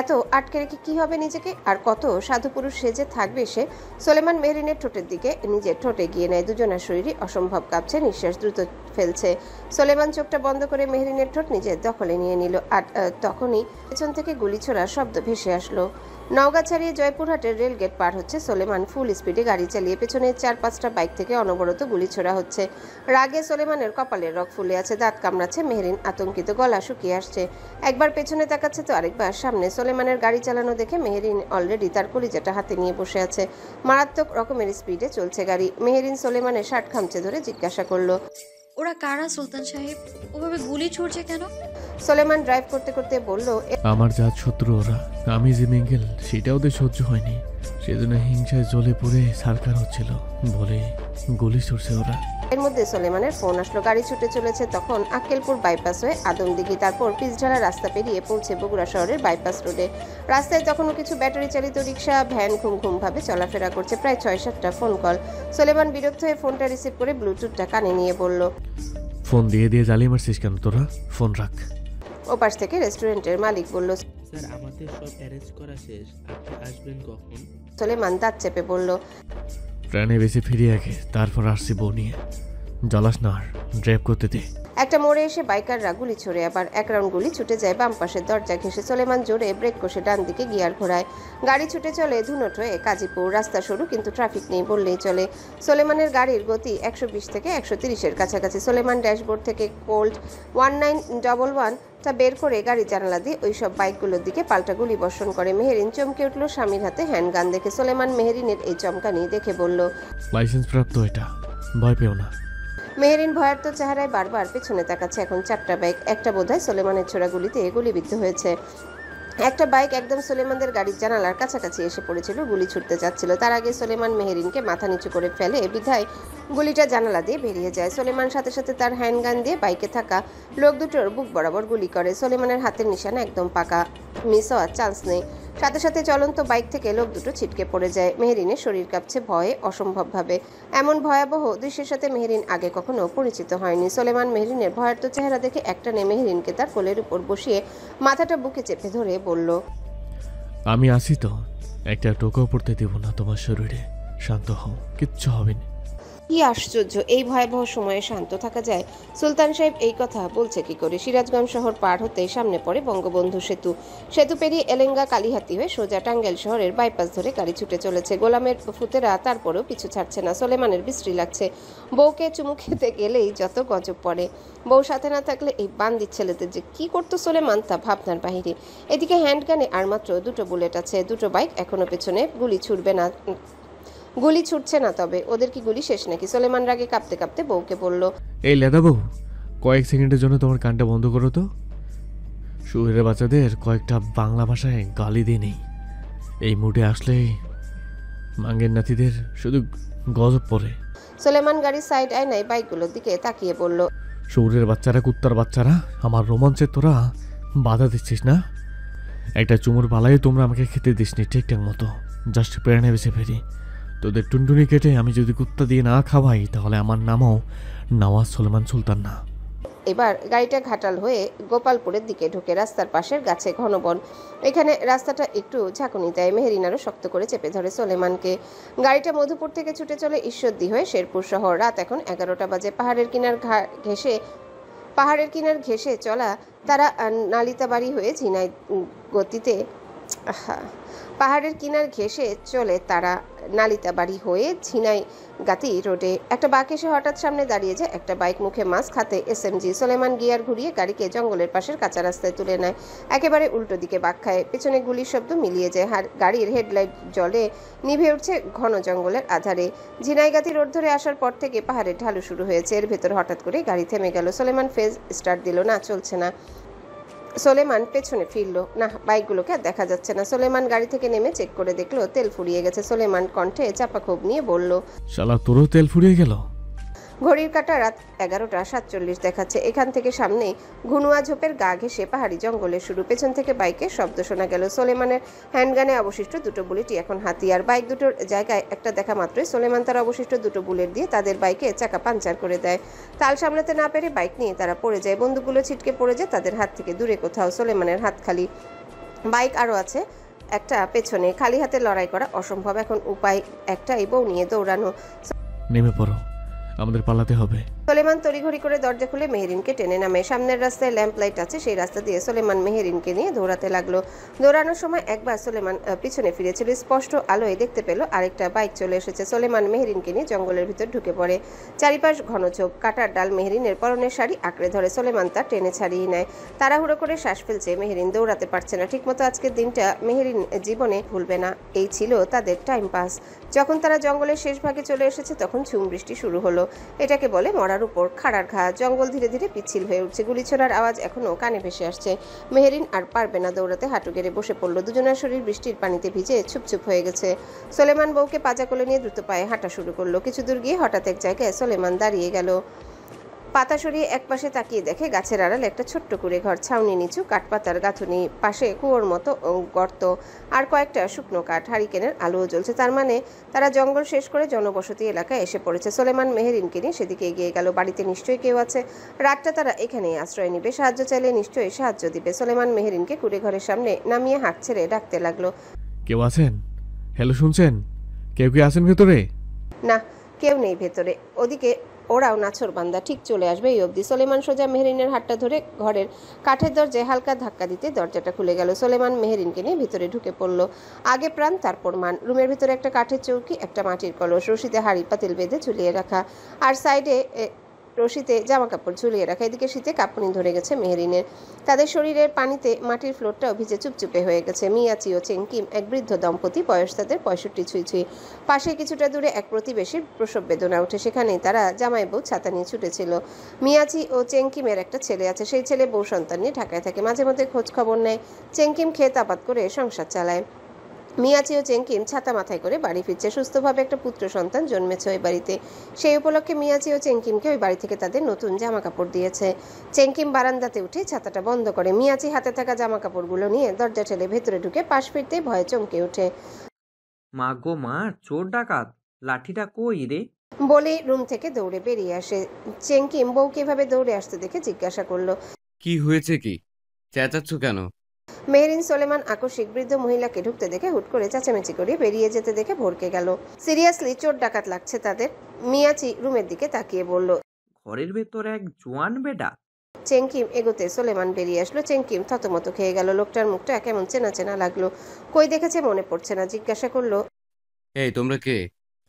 এত আটকে রেখে কি হবে নিজেকে? আর কত সাধু পুরুষ সেজে থাকবে সে? সোলেমান মেহরিনের ঠোঁটের দিকে নিজের ঠোঁটে গিয়ে নেয়। দুজনের শরীরই অসম্ভব কাঁপছে, নিঃশ্বাস দ্রুত ফেলছে। সোলেমান চোখটা বন্ধ করে মেহরিনের ঠোঁট নিজের দখলে নিয়ে নিল। আর তখনই পেছন থেকে গুলি ছোড়ার শব্দ ভেসে আসলো। নওগাঁ ছাড়িয়ে জয়পুরহাটের রেল গেট পার হচ্ছে সোলেমান ফুল স্পিডে গাড়ি চালিয়ে। পেছনের 4-5টা বাইক থেকে অনবরত গুলি ছোড়া হচ্ছে। রাগে সোলেমানের কপালের রগ ফুলে আছে, দাঁত কামড়াচ্ছে। মেহরিন আতঙ্কিত, গলা শুকিয়ে আসছে। একবার পেছনে তাকাচ্ছে তো আরেকবার সামনে। সোলেমানের গাড়ি চালানো দেখে মেহরিন অলরেডি তার কলিজাটা হাতে নিয়ে বসে আছে। মারাত্মক রকমের স্পিডে চলছে গাড়ি। মেহরিন সোলেমানের শার্ট খামচে ধরে জিজ্ঞাসা করলো, ওরা কারা সুলতান সাহেব? ওভাবে গুলি ছুড়ছে কেন? সোলেমান ড্রাইভ করতে করতে বলল, আমার জাত শত্রু ওরা। আমি যে মেঙ্গেল সেটা ওদের সহ্য হয়নি, সেজন্য হিংসায় জ্বলে পুড়ে সারকার হচ্ছিল বলে গুলি ছুড়ছে ওরা। এর মধ্যে সোলেমানের ফোন আসলো। গাড়ি ছুটে চলেছে তখন আক্কেলপুর বাইপাস হয়ে আদমদিঘি, তারপর পিচঢালা রাস্তা পেরিয়ে পৌঁছে বগুড়া শহরের বাইপাস রোডে। রাস্তায় তখনও কিছু ব্যাটারি চালিত রিক্সা, ভ্যান ঘুম ঘুম ভাবে চলাফেরা করছে। প্রায় 6-7টা ফোন কল। সোলেমান বিরক্ত হয়ে ফোনটা রিসিভ করে ব্লুটুথটা কানে নিয়ে বলল, ফোন দিয়ে দিয়ে জ্বালিয়ে মারছিস কেন তোরা? ফোন রাখ। ওপাশ থেকে রেস্টুরেন্টের মালিক বলল, স্যার, আমাদের সব অ্যারেঞ্জ করা শেষ, আপনি আসবেন কখন? সোলেমান দাঁত চেপে বলল, ট্রেনে বেশি ফিরিয়ে আগে তারপর আসছি বউ নিয়ে। জ্বালাস না আর, ড্রাইভ করতে দে। একটা মোড়ে এসে বাইকাররা গুলি ছোড়ে, আবার এক রাউন্ড গুলি ছুটে যায় বাম পাশের দরজা ঘেঁষে। সোলেমান জোরে ব্রেক কষে ডান দিকে গিয়ার ঘোরায়। গাড়ি ছুটে চলে ধুনট হয়ে কাজীপুর। রাস্তা সরু, কিন্তু ট্রাফিক নেই বললেই চলে। সোলেমানের গাড়ির গতি 120 থেকে 130-এর কাছাকাছি। সোলেমান ড্যাশবোর্ড থেকে কোল্ট 1911টা বের করে গাড়ির জানালা দিয়ে ওই সব বাইকগুলোর দিকে পাল্টা গুলি বর্ষণ করে। মেহেরিন চমকে উঠল স্বামীর হাতে হ্যান্ডগান দেখে। সোলেমান মেহেরিনের এই চমকানি দেখে বলল, লাইসেন্স প্রাপ্ত এটা, ভয় পেও না। মেহেরিন ভয়ার্ত চেহারায় বারবার পেছনে তাকাচ্ছে। এখন 4টা বাইক, একটা বোধহয় সোলেমানের ছোড়া গুলিতে গুলিবিদ্ধ হয়েছে। একটা বাইক একদম সোলেমানদের গাড়ির জানালার কাছাকাছি এসে পড়েছিল, গুলি ছুটতে যাচ্ছিল। তার আগে সোলেমান মেহেরিনকে মাথা নিচু করে ফেলে, বিধায় গুলিটা জানালা দিয়ে বেরিয়ে যায়। সোলেমান সাথে সাথে তার হ্যান্ডগান দিয়ে বাইকে থাকা লোক দুটোর বুক বরাবর গুলি করে। সোলেমানের হাতের নিশানা একদম পাকা, মিস হওয়ার চান্স নেই। সাথে সাথে চলন্ত বাইক থেকে লোক দুটো ছিটকে পড়ে যায়। মেহেরিনের শরীর কাঁপছে ভয়ে অসম্ভবভাবে। এমন ভয়াবহ দৃশ্যের সাথে মেহেরিন আগে কখনো পরিচিত হয়নি। সোলেমান মেহেরিনের ভয়ার্ত চেহারা দেখে একটানে মেহেরিনকে তার কোলের উপর বসিয়ে মাথাটা বুকে চেপে ধরে বলল, আমি আসি তো, একটা টোকাও পড়তে দেব না তোমার শরীরে। শান্ত হও, কিচ্ছু হবে না। কি আশ্চর্য, এই ভয়াবহ সময়ে শান্ত থাকা যায়? সুলতান সাহেব এই কথা বলছে কি করে? সিরাজগঞ্জ শহর পার হতেই সামনে পড়ে বঙ্গবন্ধু সেতু। সেতু পেরিয়ে এলেঙ্গা কালীহাতি হয়ে সোজা টাঙ্গাইল শহরের বাইপাস ধরে গাড়ি ছুটে চলেছে। গোলামের ফুতেরা তারপরেও পিছু ছাড়ছে না। সোলেমানের বিশ্রী লাগছে। বউকে চুমু খেতে গেলেই যত গজব পড়ে। বউ সাথে না থাকলে এই বান্দি ছেলেদের যে কি করতো সোলেমান তা ভাবনার বাহিরে। এদিকে হ্যান্ডগানে আর মাত্র 2টো বুলেট আছে। 2টো বাইক এখনো পেছনে, গুলি ছুটছে না। তবে ওদের কি গুলি শেষ নাকি? সোলেমান রাগে কাঁপতে কাঁপতে বউকে বলল, এই লেদা বউ, কয়েক সেকেন্ডের জন্য তোমার কানটা বন্ধ করো তো। শহরের বাচ্চাদের কয়েকটা বাংলা ভাষায় গালি দিয়ে নেই। এই মুডে আসলে মাঙ্গের নাতিদের শুধু গজব পড়ে। সোলেমান গাড়ির সাইড আয়নায় বাইকগুলোর দিকে তাকিয়ে বলল, শহরের বাচ্চারা, কুত্তার বাচ্চারা, আমার রোমাঞ্চে তোরা বাধা দিচ্ছিস না? একটা চুমুর পালাই তোমরা আমাকে খেতে দিসনি ঠিকঠাক মতো। জাস্ট প্রেরণা বেছে ফেরি। তোদের টুনটুনি কেটে আমি যদি কুত্তা দিয়ে না খাওয়াই, তাহলে আমার নামও নওয়াজ সোলেমান সুলতান না। এবার গাড়িটা ঘাটাল হয়ে গোপালপুরের দিকে ঢুকে। রাস্তার পাশের গাছে ঘন বন। এখানে রাস্তাটা একটু ঝাঁকুনি দেয়। মেহেরিন আরও শক্ত করে চেপে ধরে সোলেমানকে। গাড়িটা মধুপুর থেকে ছুটে চলে ঈশ্বরদী হয়ে শেরপুর শহর। রাত এখন 11টা বাজে। পাহাড়ের কিনার ঘেঁষে চলা তারা নালিতাবাড়ি হয়ে ঝিনাই গতিতে পাহাড়ের কিনার ঘেঁষে চলে তারা নালিতাবাড়ি হয়ে ঝিনাইগাতি রোডে। একটা বাঁক এসে হঠাৎ সামনে দাঁড়িয়ে যায় একটা বাইক, মুখে মাস্ক, হাতে SMG। সোলেমান গিয়ার ঘুরিয়ে গাড়িকে জঙ্গলের পাশের কাঁচা রাস্তায় তুলে নেয়। একেবারে উল্টো দিকে বাঁক খায়। পেছনে গুলির শব্দ মিলিয়ে যায়। গাড়ির হেডলাইট জলে নিভে উঠছে ঘন জঙ্গলের আধারে। ঝিনাইগাতি রোড ধরে আসার পর থেকে পাহাড়ের ঢালু শুরু হয়েছে। এর ভেতর হঠাৎ করে গাড়ি থেমে গেল। সোলেমান ফেজ স্টার্ট দিল, না চলছে না। সোলেমান পেছনে ফিরল, না বাইকগুলোকে আর দেখা যাচ্ছে না। সোলেমান গাড়ি থেকে নেমে চেক করে দেখলো তেল ফুরিয়ে গেছে। সোলেমান কণ্ঠে চাপা ক্ষোভ নিয়ে বলল, শালা তোরও তেল ফুরিয়ে গেল? ঘড়ির কাঁটা রাত 11:47 দেখাচ্ছে। এখান থেকে সামনে ঘুনুয়া ঝোপের গা ঘেঁষে পাহাড়ি জঙ্গলের শুরু। পেছন থেকে বাইকের শব্দ শোনা গেল। সোলেমানের হ্যান্ডগানে অবশিষ্ট 2টো বুলেটই এখন হাতিয়ার। বাইক দুটোর জায়গায় একটা দেখা মাত্রই সোলেমান তার অবশিষ্ট 2টো বুলেট দিয়ে তাদের বাইকে চাকা পাঞ্চার করে দেয়। তাল সামলাতে না পেরে বাইক নিয়ে তারা পড়ে যায়। বন্দুকগুলো ছিটকে পড়ে যায় তাদের হাত থেকে দূরে কোথাও। সোলেমানের হাত খালি, বাইক আরও আছে একটা পেছনে। খালি হাতে লড়াই করা অসম্ভব। এখন উপায় একটাই, বউ নিয়ে দৌড়ানো। নেমে পড়ো, আমাদের পালাতে হবে। সোলেমান তড়িঘড়ি করে দরজা খুলে মেহেরিনকে টেনে নামে। সামনের রাস্তায় ল্যাম্প লাইট আছে, সেই রাস্তা দিয়ে সোলেমান মেহেরিনকে নিয়ে দৌড়াতে লাগলো। দৌড়ানোর সময় একবার সোলেমান পিছনে ফিরেছিল। স্পষ্ট আলোয় দেখতে পেল আরেকটা বাইক চলে এসেছে। সোলেমান মেহেরিনকে নিয়ে জঙ্গলের ভিতর ঢুকে পড়ে। চারিপাশ ঘন ঝোপ, কাটার ডাল মেহেরিনের পরনের শাড়ি আঁকড়ে ধরে। সোলেমান তা টেনে ছাড়িয়ে নেয়। তাড়াহুড়ো করে শ্বাস ফেলছে। মেহেরিন দৌড়াতে পারছে না ঠিকমতো। আজকের দিনটা মেহেরিন জীবনে ভুলবে না। এই ছিল তাদের টাইম পাস। যখন তারা জঙ্গলের শেষ ভাগে চলে এসেছে তখন ঝুম বৃষ্টি শুরু হলো। এটাকে বলে মরার উপর খাড়ার ঘা। জঙ্গল ধীরে ধীরে পিচ্ছিল হয়ে উঠছে। গুলি ছোড়ার আওয়াজ এখনো কানে ভেসে আসছে। মেহেরিন আর পারবে না দৌড়াতে, হাঁটু গেড়ে বসে পড়ল। দুজনের শরীর বৃষ্টির পানিতে ভিজে ছুপছুপ হয়ে গেছে। সোলেমান বউকে পাজা কোলে নিয়ে দ্রুত পায়ে হাঁটা শুরু করলো। কিছু দূর গিয়ে হঠাৎ এক জায়গায় সোলেমান দাঁড়িয়ে গেল। পাতা সরিয়ে একপাশে তাকিয়ে দেখে গাছের আড়ালে একটা ছোট্ট কুড়ে ঘর। ছাউনি নিচু, কাঠপাতার গাঁথুনি, পাশে কুয়োর মতো গর্ত, আর কয়েকটা শুকনো কাঠ। হারিকেনের আলোও জ্বলছে। তার মানে তারা জঙ্গল শেষ করে জনবসতি এলাকায় এসে পড়েছে। সোলেমান মেহেরিনকে নিয়ে সেদিকে এগিয়ে গেল। বাড়িতে নিশ্চয়ই কেউ আছে। রাতটা তারা এখানেই আশ্রয় নিবে। সাহায্য চাইলে নিশ্চয়ই সাহায্য দিবে। সোলেমান মেহেরিনকে কুড়ে ঘরের সামনে নামিয়ে হাঁক ছেড়ে ডাকতে লাগলো, কেউ আছেন? হ্যালো, শুনছেন? কেউ কি আছেন ভেতরে? না, কেউ নেই ভেতরে। ওদিকে ওরাও নাছোড়বান্দা, ঠিক চলে আসবে এই অবধি। সোলেমান সোজা মেহরিনের হাতটা ধরে ঘরের কাঠের দরজায় হালকা ধাক্কা দিতে দরজাটা খুলে গেল। সোলেমান মেহরিনকে নিয়ে ভিতরে ঢুকে পড়ল। আগে প্রাণ তারপর মান। রুমের ভিতরে একটা কাঠের চৌকি, একটা মাটির কলস, রশিতে হাঁড়ি পাতিল বেঁধে ঝুলিয়ে রাখা, আর সাইডে রশিতে জামা কাপড় ঝুলিয়ে রাখা। এদিকে শীতে কাঁপুনি ধরে গেছে মেহরিনের। তাদের শরীরের পানিতে মাটির ফ্লোরটাও ভিজে চুপচুপে হয়ে গেছে। মিয়াচি ও চেংকিম এক বৃদ্ধ দম্পতি, বয়স তাদের 65 ছুঁই ছুঁই। পাশে কিছুটা দূরে এক প্রতিবেশীর প্রসব বেদনা ওঠে, সেখানেই তারা জামাই বউ ছাতা নিয়ে ছুটেছিল। মিয়াচি ও চেংকিমের একটা ছেলে আছে, সেই ছেলে বউ সন্তান নিয়ে ঢাকায় থাকে, মাঝে মধ্যে খোঁজ খবর নেয়। চেংকিম খেয়ে তাপাত করে সংসার চালায়। মিয়াচি ও চেংকিম ছাতা মাথায় করে বাড়ি ফিরছে। সুস্থভাবে একটা পুত্র সন্তান জন্মেছে ওই বাড়িতে। সেই উপলক্ষে মিয়াচি ও চেংকিমকে ওই বাড়ি থেকে তাদের নতুন জামা কাপড় দিয়েছে। চেংকিম বারান্দাতে উঠে ছাতাটা বন্ধ করে। মিয়াচি হাতে থাকা জামা কাপড়গুলো নিয়ে দরজা ঠেলে ভেতরে ঢুকে পাশ ফিরতে ভয়ে চমকে ওঠে। মা গো মা, চোর ডাকাত, লাঠিটা কই রে? বলে রুম থেকে দৌড়ে বেরিয়ে আসে। চেংকিম বউকে এভাবে দৌড়ে আসতে দেখে জিজ্ঞাসা করলো, কি হয়েছে? কি চেঁচাচ্ছ কেন? মেহরিন সোলেমান আকস্মিক বৃদ্ধ মহিলাকে ঢুকতে দেখে হুট করে চেঁচামেচি করে বেরিয়ে যেতে দেখে ভড়কে গেল। সিরিয়াসলি চোর ডাকাত লাগছে তাদের। মিয়াচি রুমের দিকে তাকিয়ে বলল, ঘরের ভেতর এক জোয়ান বেডা। চেংকিম এগোতে সোলেমান বেরিয়ে আসলো। চেংকিম থতমত খেয়ে গেল। লোকটার মুখটা কেমন চেনা চেনা লাগলো। কই দেখেছে মনে পড়ছে না। জিজ্ঞাসা করলো, এই তোমরা কে?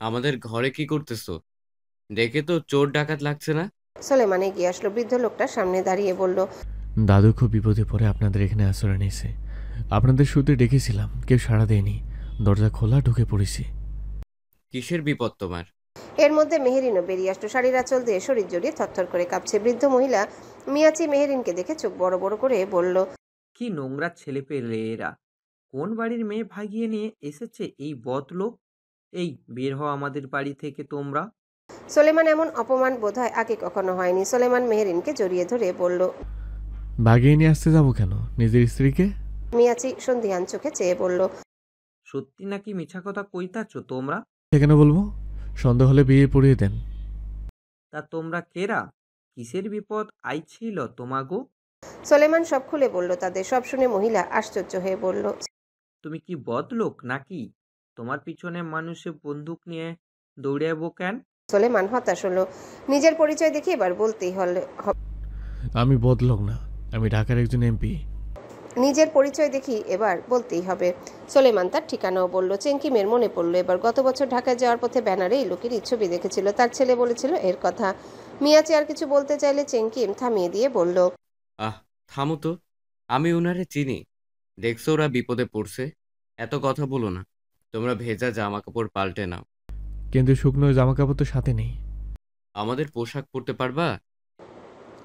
আমাদের ঘরে কি করতেছো? দেখে তো চোর ডাকাত লাগছে না। সোলেমান এগিয়ে আসলো, বৃদ্ধ লোকটার সামনে দাঁড়িয়ে বলল, দাদু খুব বিপদে পড়ে আপনাদের এখানে আশ্রয় নিয়েছে। আপনাদের শুতে ডেকেছিলাম, কেউ সাড়া দেয়নি। দরজা খোলা, ঢুকে পড়েছি। কিসের বিপদ তোমার? এর মধ্যে মেহরিনও বেরিয়ে আসলো, শাড়ির আঁচল দিয়ে শরীর জড়িয়ে থরথর করে কাঁপছে। বৃদ্ধ মহিলা মিয়াচি মেহরিনকে দেখে চোখ বড় বড় করে বলল, কি নোংরা ছেলে পেলে এরা! কোন বাড়ির মেয়ে ভাগিয়ে নিয়ে এসেছে এই বদলোক? এই বের হও আমাদের বাড়ি থেকে তোমরা। সোলেমান এমন অপমান বোধহয় আগে কখনো হয়নি। সোলেমান মেহরিনকে জড়িয়ে ধরে বলল, বাগিয়ে নিয়ে আসতে যাবো কেন নিজের স্ত্রীকে? মিয়াচি সন্ধিহান চোখে চেয়ে বলল, সত্যি নাকি মিছা কথা কইতাছো তোমরা? কেন বলবো? সন্দেহ হলে বিয়ে পড়িয়ে দেন। তা তোমরা কেরা? কিসের বিপদ আইছিল তোমাগো? সোলেমান সব খুলে বলল তাদের। সব শুনে মহিলা আশ্চর্য হয়ে বলল, তুমি কি বদলোক নাকি? তোমার পিছনে মানুষে বন্দুক নিয়ে দৌড়াবো কেন? সোলেমান হতাশ হলো। নিজের পরিচয় দেখে এবার বলতেই হল, আমি বদলোক না, আমি ঢাকার একজন এমপি। নিজের পরিচয় দেখি এবার বলতেই হবে। সোলেমান তার ঠিকানাও বলল। চেংকিমের মনে পড়লো এবার গত বছর ঢাকায় যাওয়ার পথে ব্যানারে এই লোকেরই ছবি দেখেছিল। তার ছেলে বলেছিল এর কথা। মিয়াচি আর কিছু বলতে চাইলে চেংকিম থামিয়ে দিয়ে বলল, থামো তো, আমি ওনারে চিনি। দেখছো ওরা বিপদে পড়ছে, এত কথা বলো না। তোমরা ভেজা জামা কাপড় পাল্টে নাও। কিন্তু শুকনো জামা কাপড় তো সাথে নেই। আমাদের পোশাক পরতে পারবা?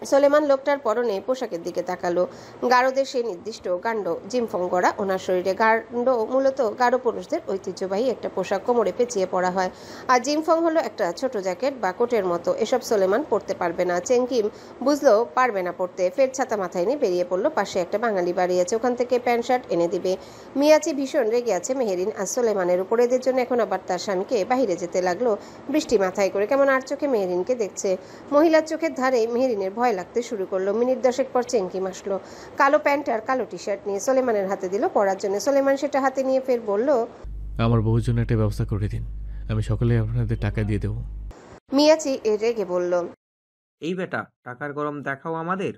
সোলেমান লোকটার পরনে পোশাকের দিকে তাকালো। গারোদের সেই নির্দিষ্ট গান্ড জিমফং করা ওনার শরীরে। গান্ড মূলত গারো পুরুষদের ঐতিহ্যবাহী একটা পোশাক, কোমরে পেঁচিয়ে পরা হয়। আর জিমফং হলো একটা ছোট জ্যাকেট বা কোটের মতো। এসব সোলেমান পরতে পারবে না। চেংকিম বুঝলো পারবে না পরতে। ফের ছাতা মাথায় নিয়ে বেরিয়ে পড়লো। পাশে একটা বাঙালি বাড়ি আছে, ওখান থেকে প্যান্ট শার্ট এনে দিবে। মিয়াচি ভীষণ রেগে আছে মেহেরিন আর সোলেমানের উপর। এদের জন্য এখন আবার তার স্বামীকে বাহিরে যেতে লাগলো বৃষ্টি মাথায় করে। কেমন আর চোখে মেহেরিনকে দেখছে। মহিলার চোখের ধারে মেহেরিনের ভয় লাগতে শুরু করলো। মিনিট 10 পর চেংকিম আসলো, কালো প্যান্ট আর কালো টি শার্ট নিয়ে। সোলেমানের হাতে দিল পরার জন্য। সোলেমান সেটা হাতে নিয়ে ফের বলল, আমার বউর জন্য একটা ব্যবস্থা করে দিন, আমি সকালে আপনাদের টাকা দিয়ে দেবো। মিয়াচি রেগে বলল, এই বেটা, টাকার গরম দেখাও আমাদের।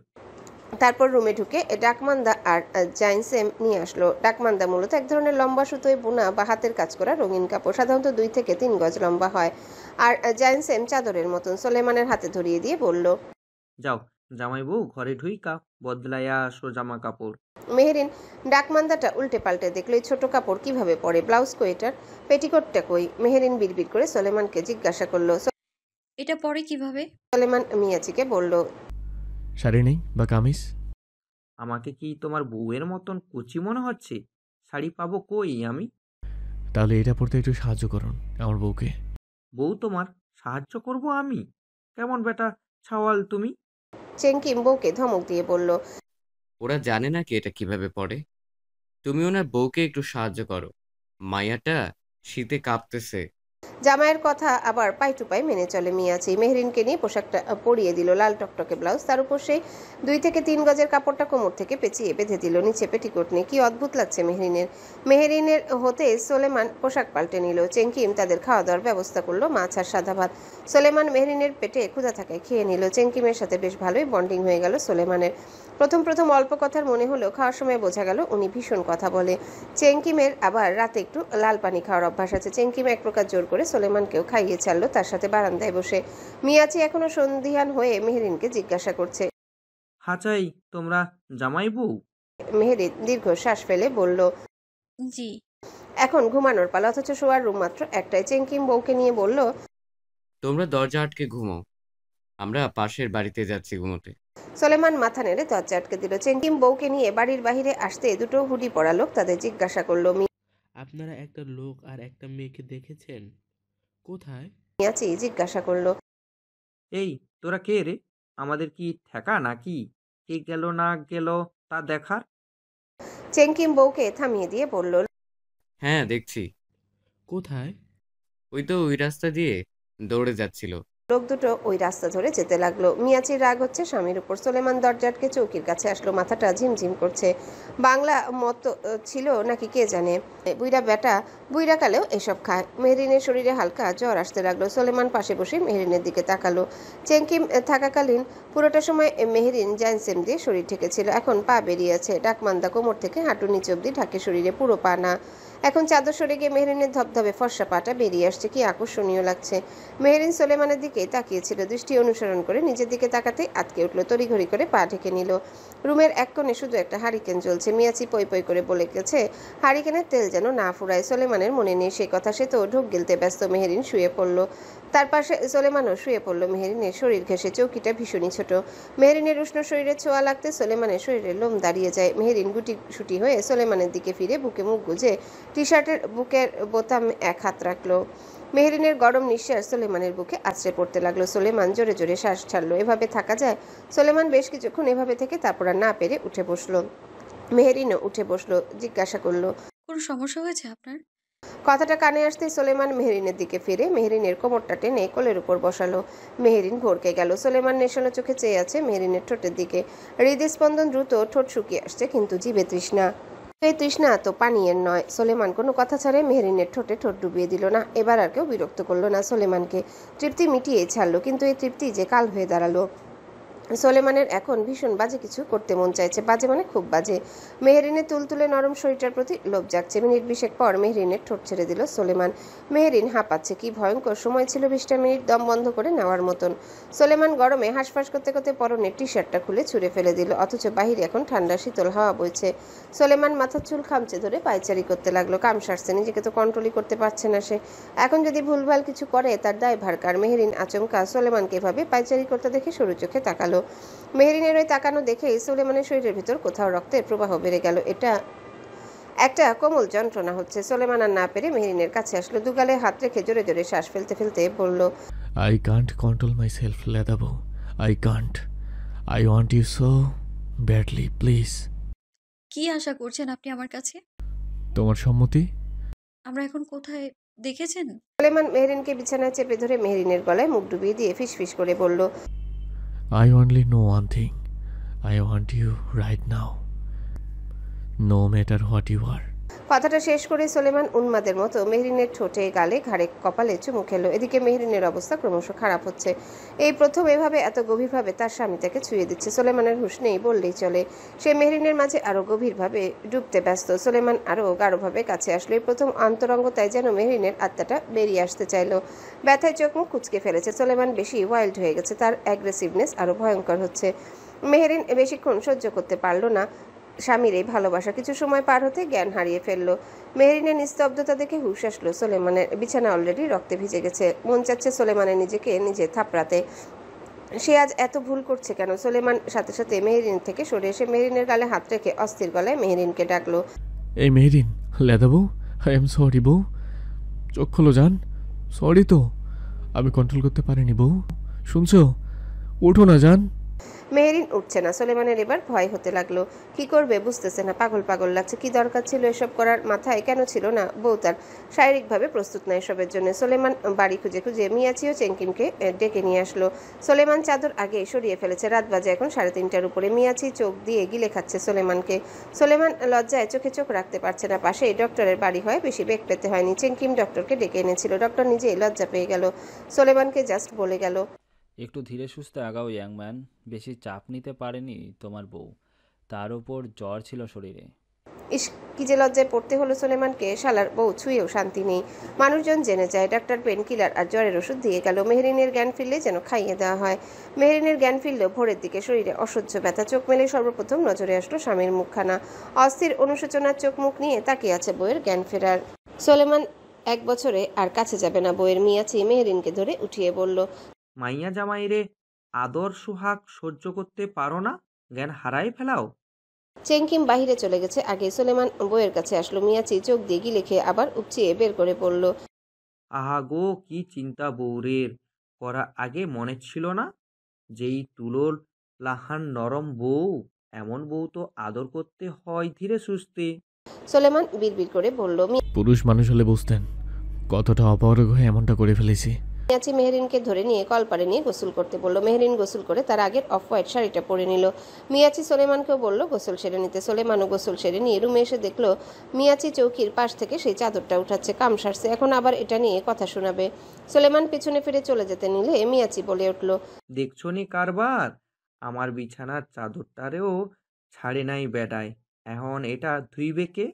তারপর রুমে ঢুকে ডাকমান্দা আর জাইনসেম নিয়ে আসলো। ডাকমান্দা মূলত এক ধরনের লম্বা সুতোয় বোনা বা হাতের কাজ করা রঙিন কাপড়, সাধারণত 2 থেকে 3 গজ লম্বা হয়। আর জাইনসেম চাদরের মতন। সোলেমানের হাতে ধরিয়ে দিয়ে বলল, যাও জামাই বউ ঘরে ঢুইকা বদলাইয়া আসো জামা কাপড়। মেহেরিন ডাকমান্দাটা উল্টে পাল্টে দেখলো এই ছোট কাপড় কিভাবে পরে। ব্লাউজ কই এটার? পেটিকোটটা কই? মেহেরিন বিড়বিড় করে সোলেমানকে জিজ্ঞাসা করলো। এটা পরে কিভাবে? সোলেমান মিয়াচিকে বলল, শাড়ি নেই বা কামিজ? আমাকে কি তোমার বউয়ের মতন কুচি মনে হচ্ছে? শাড়ি পাবো কই আমি? তাহলে এটা পড়তে একটু সাহায্য করুন আমার বউকে। বউ তোমার সাহায্য করব আমি? কেমন বেটা ছাওয়াল তুমি? চেংকিম বউকে ধমক দিয়ে বলল, ওরা জানে না কি এটা কিভাবে পড়ে। তুমি ওনার বউকে একটু সাহায্য করো, মায়াটা শীতে কাঁপতেছে। জামাইয়ের কথা আবার পাই টু পাই মেনে চলে মিয়াচি। মেহরিনকে নিয়ে পোশাকটা পরিয়ে দিল, লাল টকটকে ব্লাউজ, তার উপর সেই 2 থেকে 3 গজের কাপড়টা কোমর থেকে পেঁচিয়ে বেঁধে দিল, নিচে পেটিকোট নেই। কি অদ্ভুত লাগছে মেহরিনের হতে সোলেমান পোশাক পাল্টে নিল। চেঙ্কিম তাদের খাওয়া দাওয়ার ব্যবস্থা করলো, মাছ আর সাদা ভাত। সোলেমান মেহরিনের পেটে ক্ষুধা থাকায় খেয়ে নিল। চেঙ্কিমের সাথে বেশ ভালোই বন্ডিং হয়ে গেল সোলেমানের। প্রথম অল্প কথার মনে হলেও খাওয়ার সময় বোঝা গেল উনি ভীষণ কথা বলে। চেঙ্কিমের আবার রাতে একটু লাল পানি খাওয়ার অভ্যাস আছে। চেঙ্কিম এক প্রকার জোর করে সোলেমানকেও খাইয়ে ছাড়লো, তার সাথে বারান্দায় বসে। মিয়াচি এখনো সন্ধিহান হয়ে মেহরিনকে জিজ্ঞাসা করছে, হাচাই তোমরা জামাই বউ? মেহরিন দীর্ঘ শ্বাস ফেলে বলল, জি। এখন ঘুমানোর পালা, অথচ শোয়ার রুম মাত্র একটাই। চেঙ্কিম বউকে নিয়ে বলল, তোমরা দরজা আটকে ঘুমাও, আমরা পাশের বাড়িতে যাচ্ছি ঘুমোতে। সোলেমান মাথা নেড়ে দরজা আটকে দিল। চেঙ্কিম বউকে নিয়ে বাড়ির বাহিরে আসতে দুটো হুডি পরা লোক তাদের জিজ্ঞাসা করলো, আপনারা একটা লোক আর একটা মেয়েকে দেখেছেন? কোথায়? মিয়াচি জিজ্ঞাসা করলো, এই তোরা কে রে? আমাদের কি ঠেকা নাকি কে গেল না গেল তা দেখার? চেঙ্কিম বউকে থামিয়ে দিয়ে বলল, হ্যাঁ দেখছি। কোথায়? ওই তো ওই রাস্তা দিয়ে দৌড়ে যাচ্ছিল। লোক দুটো ওই রাস্তা ধরে যেতে লাগলো। মিয়াচির রাগ হচ্ছে স্বামীর উপর। সোলেমান দরজা আটকে চৌকির কাছে আসলো, মাথাটা ঝিমঝিম করছে। বাংলা মত ছিল নাকি কে জানে, বুইরা বেটা বুইরা কালেও এসব খায়। মেহরিনের শরীরে হালকা জ্বর আসতে লাগলো। সোলেমান পাশে বসে মেহরিনের দিকে তাকালো। চেঙ্কিম থাকাকালীন পুরোটা সময় মেহরিন জাইনসেম দিয়ে শরীর ঢেকেছিল, এখন পা বেরিয়ে আছে। ডাকমান্দা কোমর থেকে হাঁটু নিচে অব্দি ঢাকে শরীরে, পুরো পা না। এখন চাদর সরে গিয়ে মেহরিনের ধবধবে ফর্সা পাটা বেরিয়ে আসছে, কি আকর্ষণীয় লাগছে। মেহরিন সোলেমানের দিকে তাকিয়েছিল, দৃষ্টি অনুসরণ করে নিজের দিকে তাকাতে আটকে উঠলো, তড়িঘড়ি করে পা ঢেকে নিল। রুমের এক কোণে শুধু একটা হারিকেন জ্বলছে। মিয়াচি পই পই করে বলে গেছে হারিকেনের তেল যেন না ফুরায়। সোলেমানের মনে নেই সে কথা, সে তো ঢোক গিলতে ব্যস্ত। মেহরিন শুয়ে পড়লো, তার পাশে সোলেমানও শুয়ে পড়লো। মেহরিনের শরীর ঘেঁষে, চৌকিটা ভীষণই ছোট। মেহরিনের উষ্ণ শরীরে ছোঁয়া লাগতে সোলেমানের শরীরে লোম দাঁড়িয়ে যায়। মেহরিন গুটি সুটি হয়ে সোলেমানের দিকে ফিরে বুকে মুখ গুজে টি শার্টের বুকের বোতাম এক হাত রাখলো। মেহরিনের গরম নিঃশ্বাস সোলেমানের বুকে আছড়ে পড়তে লাগলো। সোলেমান জোরে জোরে শ্বাস ছাড়লো। এভাবে থাকা যায়? সোলেমান বেশ কিছুক্ষণ এভাবে থেকে তারপর না পেরে উঠে বসলো। মেহরিনও উঠে বসলো, জিজ্ঞাসা করলো, কোনো সমস্যা হয়েছে আপনার? কথাটা কানে আসতে সোলেমান মেহরিনের দিকে ফিরে মেহরিনের কোমরটা টেনে কোলের উপর বসালো। মেহরিন ভরকে গেল। সোলেমান নেশানো চোখে চেয়ে আছে মেহরিনের ঠোঁটের দিকে। হৃদস্পন্দন দ্রুত, ঠোঁট শুকিয়ে আসছে, কিন্তু জিভে তৃষ্ণা। এই তৃষ্ণা তো পানীয়ের নয়। সোলেমান কোনো কথা ছাড়ে মেহরিনের ঠোঁটে ঠোঁট ডুবিয়ে দিল না। এবার আর কেউ বিরক্ত করলো না সোলেমানকে। তৃপ্তি মিটিয়ে ছাড়লো, কিন্তু এই তৃপ্তি যে কাল হয়ে দাঁড়ালো। সোলেমানের এখন ভীষণ বাজে কিছু করতে মন চাইছে, বাজে মানে খুব বাজে। মেহরিনের তুলতুলে নরম শরীরটার প্রতি লোভ জাগছে। মিনিট 20 পর মেহরিনের ঠোঁট ছেড়ে দিল সোলেমান। মেহরিন হাঁপাচ্ছে, কি ভয়ঙ্কর সময় ছিল 20টা মিনিট দম বন্ধ করে নেওয়ার মতন। সোলেমান গরমে হাঁসফাঁস করতে করতে পরনের টি শার্টটা খুলে ছুঁড়ে ফেলে দিল, অথচ বাহিরে এখন ঠান্ডা শীতল হাওয়া বইছে। সোলেমান মাথার চুল খামচে ধরে পায়চারি করতে লাগলো। কাম সারছে, নিজেকে তো কন্ট্রোলই করতে পারছে না সে। এখন যদি ভুলভাল কিছু করে তার দায় ভারকার। মেহরিন আচমকা সোলেমানকে এভাবে পায়চারি করতে দেখে সরু চোখে তাকালো। মেহরিনের ওই তাকানো দেখেই সোলেমানের শরীরের ভিতর কোথাও রক্তের প্রবাহ বেড়ে গেল। এটা একটা কোমল যন্ত্রণা হচ্ছে। সোলেমান আর না পেরে মেহরিনের কাছে আসলো, দুগালে হাত রেখে জোরে জোরে শ্বাস ফেলতে ফেলতে বলল, I can't control myself, Ledabo. I can't. I want you so badly, please. কি আশা করছেন আপনি আমার কাছে? তোমার সম্মতি? আমরা এখন কোথায় দেখেছেন? সোলেমান মেহরিনকে বিছানায় চেপে ধরে মেহরিনের গলায় মুখ ডুবিয়ে দিয়ে ফিসফিস করে বলল, I only know one thing. I want you right now. No matter what you are. কথাটা শেষ করে সোলেমান উন্মাদের মতো মেহরিনের ঠোঁটে, গালে, ঘাড়ে, কপালে চুমু খেলো। এদিকে মেহরিনের অবস্থা ক্রমশ খারাপ হচ্ছে। এই প্রথম এভাবে এত গভীরভাবে তার স্বামী তাকে ছুঁয়ে দিচ্ছে। সোলেমানের হুঁশ নেই বললেই চলে। সে মেহরিনের মাঝে আরো গভীরভাবে ডুবতে ব্যস্ত। সোলেমান আরো গাঢ়ভাবে কাছে আসলো। এই প্রথম অন্তরঙ্গতায় যেন মেহরিনের আত্মাটা বেরিয়ে আসতে চাইলো। ব্যথায় চোখ মুখ কুচকে ফেলেছে। সোলেমান বেশি ওয়াইল্ড হয়ে গেছে, তার অ্যাগ্রেসিভনেস আরো ভয়ঙ্কর হচ্ছে। মেহরিন বেশিক্ষণ সহ্য করতে পারলো না স্বামীর এই ভালোবাসা। কিছু সময় পার হতে জ্ঞান হারিয়ে ফেললো। মেহরিনের নিস্তব্ধতা দেখে হুঁশ আসলো সোলেমানের। বিছানা অলরেডি রক্তে ভিজে গেছে। মন চাচ্ছে সোলেমানের নিজেকে নিজে থাপড়াতে। সে আজ এত ভুল করছে কেন? সোলেমান সাথে সাথে মেহরিন থেকে সরে এসে মেহরিনের গালে হাত রেখে অস্থির গলায় মেহরিনকে ডাকলো, এই মেহরিন, লেদা বউ, আই এম সরি বউ। চোখ খোলো জান, সরি তো, আমি কন্ট্রোল করতে পারিনি বউ। শুনছো? ওঠো না জান, মেহেরিন উঠছে না। সোলেমানের এবার ভয় হতে লাগলো। কি করবে বুঝতেছে না, পাগল পাগল লাগছে। কি দরকার ছিল এসব করার, মাথায় কেন ছিল না বউ তার শারীরিকভাবে প্রস্তুত না এসবের জন্য। সোলেমান বাড়ি খুঁজে খুঁজে মিয়াচি ও চেঙ্কিমকে ডেকে নিয়ে আসলো। সোলেমান চাদর আগে সরিয়ে ফেলেছে। রাত বাজে এখন 3:30টার উপরে। মিয়াচি চোখ দিয়ে গিলে খাচ্ছে সোলেমানকে। সোলেমান লজ্জায় চোখে চোখ রাখতে পারছে না। পাশেই ডক্টরের বাড়ি হয়, বেশি বেগ পেতে হয়নি। চেঙ্কিম ডক্টরকে ডেকে এনেছিল। ডক্টর নিজেই লজ্জা পেয়ে গেল। সোলেমানকে জাস্ট বলে গেল, একটু ধীরে সুস্থে আগাও ইয়াং ম্যান, বেশি চাপ নিতে পারেনি তোমার বউ, তার উপর জ্বর ছিল শরীরে। ইস, কি যে লজ্জায় পড়তে হলো সোলেমানকে। শালার বউ ছুঁয়েও শান্তি নেই। মানুষজন জেনে যায়। ডাক্তার পেন কিলার আর জ্বরের ওষুধ দিয়ে গেল। মেহরিনের জ্ঞান ফিরলে যেন খাইয়ে দেওয়া হয়। মেহরিনের জ্ঞান ফিরলেও ভোরের দিকে শরীরে অসহ্য ব্যথা। চোখ মেলে সর্বপ্রথম নজরে আসলো স্বামীর মুখখানা। অস্থির অনুশোচনার চোখ মুখ নিয়ে তাকিয়ে আছে বউয়ের জ্ঞান ফেরার। সোলেমান 1 বছরে আর কাছে যাবে না বউয়ের। মিয়াচি মেহরিনকে ধরে উঠিয়ে বলল, মাইয়া জামাইরে আদর সুহাগ সহ্য করতে পারো না, জ্ঞান হারাই ফেলাও। চেঙ্কিম বাহিরে চলে গেছে আগে। সোলেমান বউয়ের কাছে আসলো। মিয়াচি চোখ দিয়ে গিলে খেয়ে আবার উপচিয়ে বের করে পড়ল, আহা গো, কি চিন্তা বউরের করা আগে মনে ছিল না? যেই তুলোর লাহান নরম বউ, এমন বউ তো আদর করতে হয় ধীরে সুস্থে। সোলেমান বিড়বিড় করে বলল, পুরুষ মানুষ হলে বুঝতেন কতটা অপারগ হয়ে এমনটা করে ফেলেছি। মিয়াচি মেহরিনকে ধরে নিয়ে কলপারে নিয়ে গোসল করতে বলল। মেহরিন গোসল করে তার আগের অফ হোয়াইট শাড়িটা পরে নিল। মিয়াচি সোলেমানকেও বলল গোসল সেরে নিতে। সোলেমানও গোসল সেরে নিয়ে রুমে এসে দেখলো মিয়াচি চৌকির পাশ থেকে সেই চাদরটা উঠাচ্ছে। কাম সারছে, এখন আবার এটা নিয়ে কথা শোনাবে। সোলেমান পেছনে ফিরে চলে যেতে নিলে মিয়াচি বলে উঠল, দেখছো নি কারবার, আমার বিছানার চাদরটারেও ছাড়ে নাই বেডায়, এখন এটা ধুইবে কে?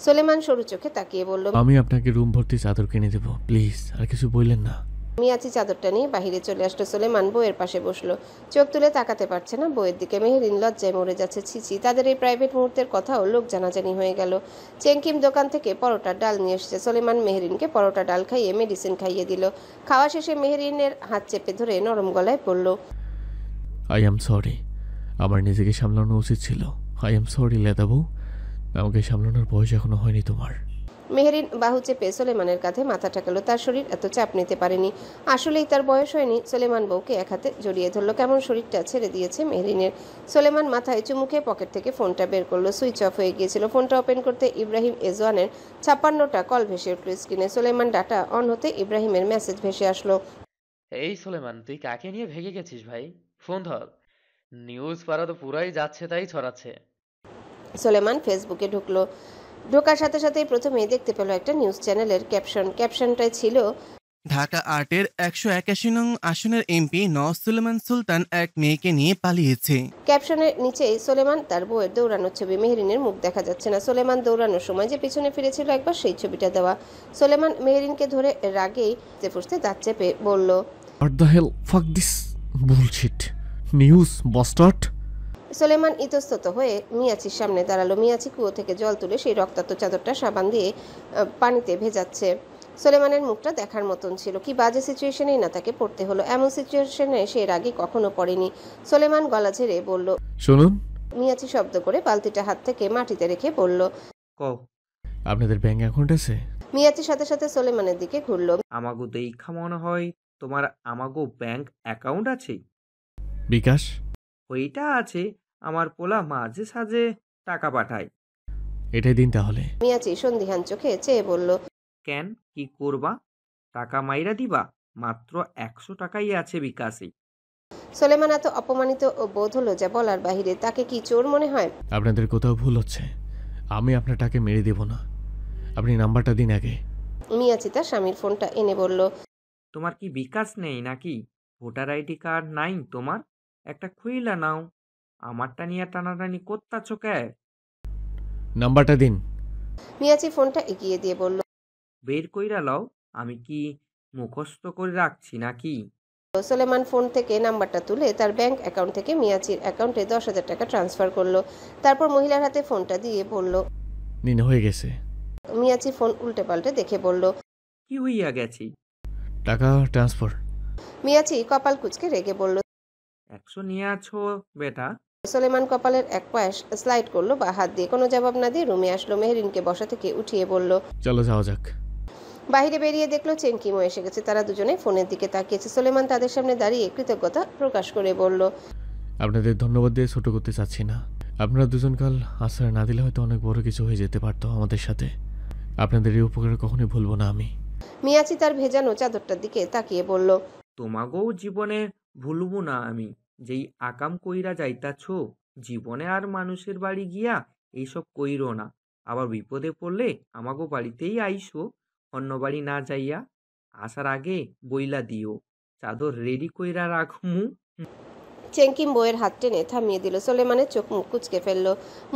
সোলেমান সরু চোখে তাকিয়ে বলল, আমি আপনাকে রুম ভর্তি চাদর কিনে দেবো, প্লিজ আর কিছু বললেন না। মিয়াচি চাদরটা নিয়ে বাহিরে চলে আসলো। সোলেমান বউয়ের পাশে বসলো। চোখ তুলে তাকাতে পারছে না বউয়ের দিকে। মেহরিন লজ্জায় মরে যাচ্ছে। ছিছি, তাদের এই প্রাইভেট মুহূর্তের কথাও লোক জানাজানি হয়ে গেল। চেঙ্কিম দোকান থেকে পরোটার ডাল নিয়ে এসেছে। সোলেমান মেহরিনকে পরোটা ডাল খাইয়ে মেডিসিন খাইয়ে দিল। খাওয়া শেষে মেহরিনের হাত চেপে ধরে নরম গলায় বলল, আই এম সরি, আমার নিজেকে সামলানো উচিত ছিল। আই এম সরি লেদাবু, আমাকে সামলানোর বয়স এখনো হয়নি তোমার। মেহরিন বাহু চেপে সোলেমানের কাঁধে মাথা ঠেকালো। তার শরীর এত চাপ নিতে পারেনি। আসলেই তার বয়স হয়নি। সোলেমান বউকে এক হাতে জড়িয়ে ধরলো। কেমন শরীরটা ছেড়ে দিয়েছে মেহরিনের। সোলেমান মাথায় চুমুকে পকেট থেকে ফোনটা বের করলো। সুইচ অফ হয়ে গিয়েছিল। ফোনটা ওপেন করতে ইব্রাহিম এজওয়ানের 56টা কল ভেসে উঠল স্ক্রিনে। সোলেমান ডাটা অন হতে ইব্রাহিমের মেসেজ ভেসে আসলো, এই সোলেমান, তুই কাকে নিয়ে ভেগে গেছিস ভাই? ফোন ধর। নিউজ পাড়া তো পুরাই যাচ্ছে তাই ছড়াচ্ছে। সোলেমান ফেসবুকে ঢুকলো। ঢোকার সাথে সাথেই প্রথমেই দেখতে পেল একটা নিউজ চ্যানেলের ক্যাপশনটাই ছিল, ঢাকা 8-এর 181 নং আসনের এমপি নওয়াজ সুলেমান সুলতান এক মেয়েকে নিয়ে পালিয়েছে। ক্যাপশনের নিচেই সোলেমান তার বউয়ের দৌড়ানোর ছবি। মেহরিনের মুখ দেখা যাচ্ছে না। সোলেমান দৌড়ানোর সময় যে পিছনে ফিরেছিল একবার সেই ছবিটা দেওয়া। সোলেমান মেহরিনকে ধরে রাগেই ফুসতে দাঁত চেপে বলল, what the hell, fuck this bullshit news bastard. Soleman ইতস্তত হয়ে মিয়াচির সামনে দাঁড়ালো। মিয়াচি কুয়ো থেকে জল তুলে সেই রক্তাক্ত চাদরটা সাবান দিয়ে পানিতে ভেজাচ্ছে। সোলেমানের মুখটা দেখার মতন ছিল। কি বাজে সিচুয়েশনেই না তাকে পড়তে হলো। এমন সিচুয়েশনে সে এর আগে কখনো পড়েনি। সোলেমান গলা ঝেড়ে বলল, শুনুন। মিয়াচি শব্দ করে বালতিটা হাত থেকে মাটিতে রেখে বলল, কও, আপনাদের ব্যাংক অ্যাকাউন্ট আছে? মিয়াচির সাথে সাথে সোলেমানের দিকে ঘুরল। আমাগো দেখা মনে হয় তোমার আমাগো ব্যাংক অ্যাকাউন্ট আছে। বিকাশ? ওইটা আছে, আমার পোলা মাঝে সাঝে টাকা পাঠায়। এটাই দিন তাহলে। মিয়াচি সন্দিহান চোখে চেয়ে বলল, কেন, কি করবা? টাকা মাইরা দিবা? মাত্র 100 টাকাই আছে বিকাশে। সোলেমান এত অপমানিত ও বোধ হলো যা বলার বাহিরে। তাকে কি চোর মনে হয়? আপনাদের কোথাও ভুল হচ্ছে। আমি আপনার টাকা মেরে দেব না, আপনি নাম্বারটা দিন আগে। মিয়াচি তার স্বামীর ফোনটা এনে বলল, তোমার কি বিকাশ নেই নাকি? ভোটার আইডি কার্ড নাই তোমার? একটা খুইলা নাও, আমারটা নিয়ে টানাটানি করতাছ কে? নাম্বারটা দিন। মিয়াচি ফোনটা এগিয়ে দিয়ে বলল, বের কইরা লও, আমি কি মুখস্থ করে রাখছি নাকি? সোলেমান ফোন থেকে নাম্বারটা তুলে তার ব্যাংক অ্যাকাউন্ট থেকে মিয়াচির অ্যাকাউন্টে 10,000 টাকা ট্রান্সফার করলো। তারপর মহিলার হাতে ফোনটা দিয়ে বলল, নিন, হয়ে গেছে। মিয়াচি ফোন উল্টে পাল্টে দেখে বলল, কি হইয়া গেছি? টাকা ট্রান্সফার। মিয়াচি কপাল কুঁচকে রেগে বলল, 100 নিয়ে আছো বেটা? সোলেমান কপালের এক পাশ স্লাইড করলো বা হাত দিয়ে। কোনো জবাব না দিয়ে রুমে আসলো। মেহরিনকে বসা থেকে উঠিয়ে বলল, চলো যাওয়া যাক। বাইরে বেরিয়ে দেখলো চেঙ্কিমও এসে গেছে। তারা দুজনে ফোনের দিকে তাকিয়েছে। সোলেমান তাদের সামনে দাঁড়িয়ে কৃতজ্ঞতা প্রকাশ করে বলল, আপনাদের ধন্যবাদ দিয়ে ছোট করতে চাচ্ছি না। আপনারা দুজন কাল আশ্রয় না দিলে হয়তো অনেক বড় কিছু হয়ে যেতে পারতো আমাদের সাথে। আপনাদের এই উপকার কখনোই ভুলবো না আমি। মিয়াচি তার ভেজানো চাদরটার দিকে তাকিয়ে বলল, তোমাকেও জীবনে ভুলবো না আমি। যেই আকাম কইরা যাইতাছ, জীবনে আর মানুষের বাড়ি গিয়া এইসব কইরো না। আবার বিপদে পড়লে আমাগো বাড়িতেই আইসো, অন্য বাড়ি না যাইয়া। আসার আগে বইলা দিও, চাদর রেডি কইরা রাখমু। চেঙ্কিম বউয়ের হাত টেনে থামিয়ে দিল। সোলেমানের চোখ মুখ কুচকে ফেলল।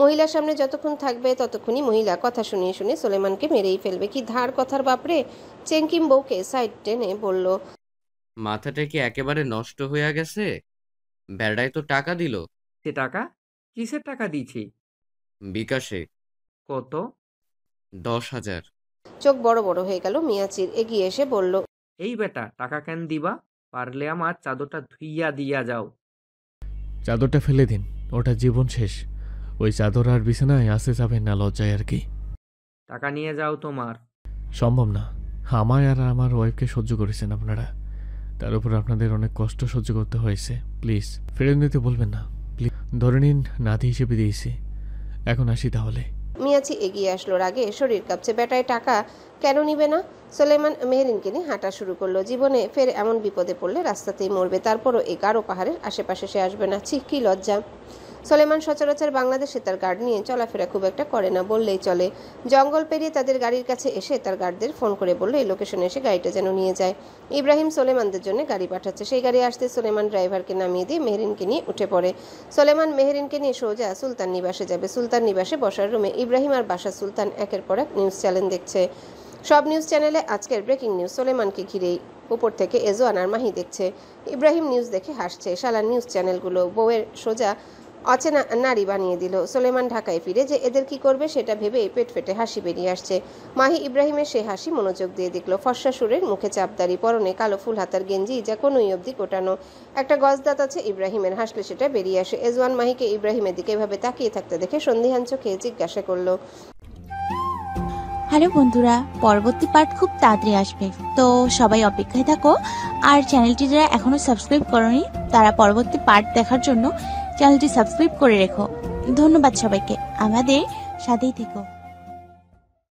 মহিলার সামনে যতক্ষণ থাকবে ততক্ষণই মহিলা কথা শুনিয়ে শুনে সোলেমানকে মেরেই ফেলবে। কি ধার কথার বাপরে। চেঙ্কিম বউকে সাইড টেনে বলল, মাথাটা কি একেবারে নষ্ট হইয়া গেছে? বেড়ায় তো টাকা দিল। সে টাকা? কিসের টাকা দিছি? বিকাশে। কত? 10,000। চোখ বড় বড় হয়ে গেল মিয়াচির। এগিয়ে এসে বলল, এই বেটা, টাকা কেন দিবা? পারলে আমার চাদরটা ধুইয়া দিয়া যাও। চাদরটা ফেলে দিন, ওটা জীবন শেষ। ওই চাদর আর বিছানায় আসতে যাবেন না, লজ্জায় আর কি। টাকা নিয়ে যাও তোমার। সম্ভব না। আমায় আর আমার ওয়াইফকে সহ্য করেছেন আপনারা, তার উপর আপনাদের অনেক কষ্ট সহ্য করতে হয়েছে। প্লিজ ফেরত নিতে বলবেন না, প্লিজ। ধরে নিন নাতি হিসেবে দিয়েছি। এখন আসি তাহলে। মিয়াচি এগিয়ে আসলো। রাগে শরীর কাঁপছে। বেটায় টাকা কেন নিবে না? সোলেমান মেহেরিনকে নিয়ে হাঁটা শুরু করলো। জীবনে ফের এমন বিপদে পড়লে রাস্তাতেই মরবে, তারপরও এই গাঢ় পাহাড়ের আশেপাশে সে আসবে না। ছি, কি লজ্জা। সোলেমান সচরাচর বাংলাদেশে তার গার্ড নিয়ে চলাফেরা খুব একটা করে না বললেই চলে। জঙ্গল পেরিয়ে তাদের গাড়ির কাছে এসে তার গার্ডদের ফোন করে বলল এই লোকেশনে এসে গাড়িটা যেন নিয়ে যায়। ইব্রাহিম সোলেমানদের জন্য গাড়ি পাঠাচ্ছে। সেই গাড়ি আসতে সোলেমান ড্রাইভারকে নামিয়ে দিয়ে মেহেরিনকে নিয়ে উঠে পড়ে। সোলেমান মেহেরিনকে নিয়ে সোজা সুলতান নিবাসে যাবে। সুলতান নিবাসে বসার রুমে ইব্রাহিম আর বাসা সুলতান একের পর এক নিউজ চ্যানেল দেখছে। সব নিউজ চ্যানেলে আজকের ব্রেকিং নিউজ সোলেমানকে ঘিরেই। উপর থেকে এজওয়ান আর মাহি দেখছে। ইব্রাহিম নিউজ দেখে হাসছে। শালা নিউজ চ্যানেলগুলো বউয়ের সোজা অচেনা নারী বানিয়ে দিল। সোলেমান ঢাকায় ফিরে যে এদের কি করবে সেটা ভেবে পেট ফেটে হাসি বেরিয়ে আসছে। মাহি ইব্রাহিমের সেই হাসি মনোযোগ দিয়ে দেখল। ফর্সা সুরের, মুখে চাপদারি, পরনে কালো ফুল হাতার গেঞ্জি, যা কোনোই অবধি কোটানো। একটা গজদাঁত আছে ইব্রাহিমের, হাসলে সেটা বেরিয়ে আসে। এজওয়ান মাহিকে ইব্রাহিমের দিকে এভাবে তাকিয়ে থাকতে দেখে সন্দিহান চোখে জিজ্ঞাসা করলো, হ্যালো বন্ধুরা, পরবর্তী পার্ট খুব তাড়াতাড়ি আসবে, তো সবাই অপেক্ষায় থাকো। আর চ্যানেলটি যারা এখনো সাবস্ক্রাইব করোনি তারা পরবর্তী পার্ট দেখার জন্য চ্যানেলটি সাবস্ক্রাইব করে রেখো। ধন্যবাদ সবাইকে, আমাদের সাথেই থেকো।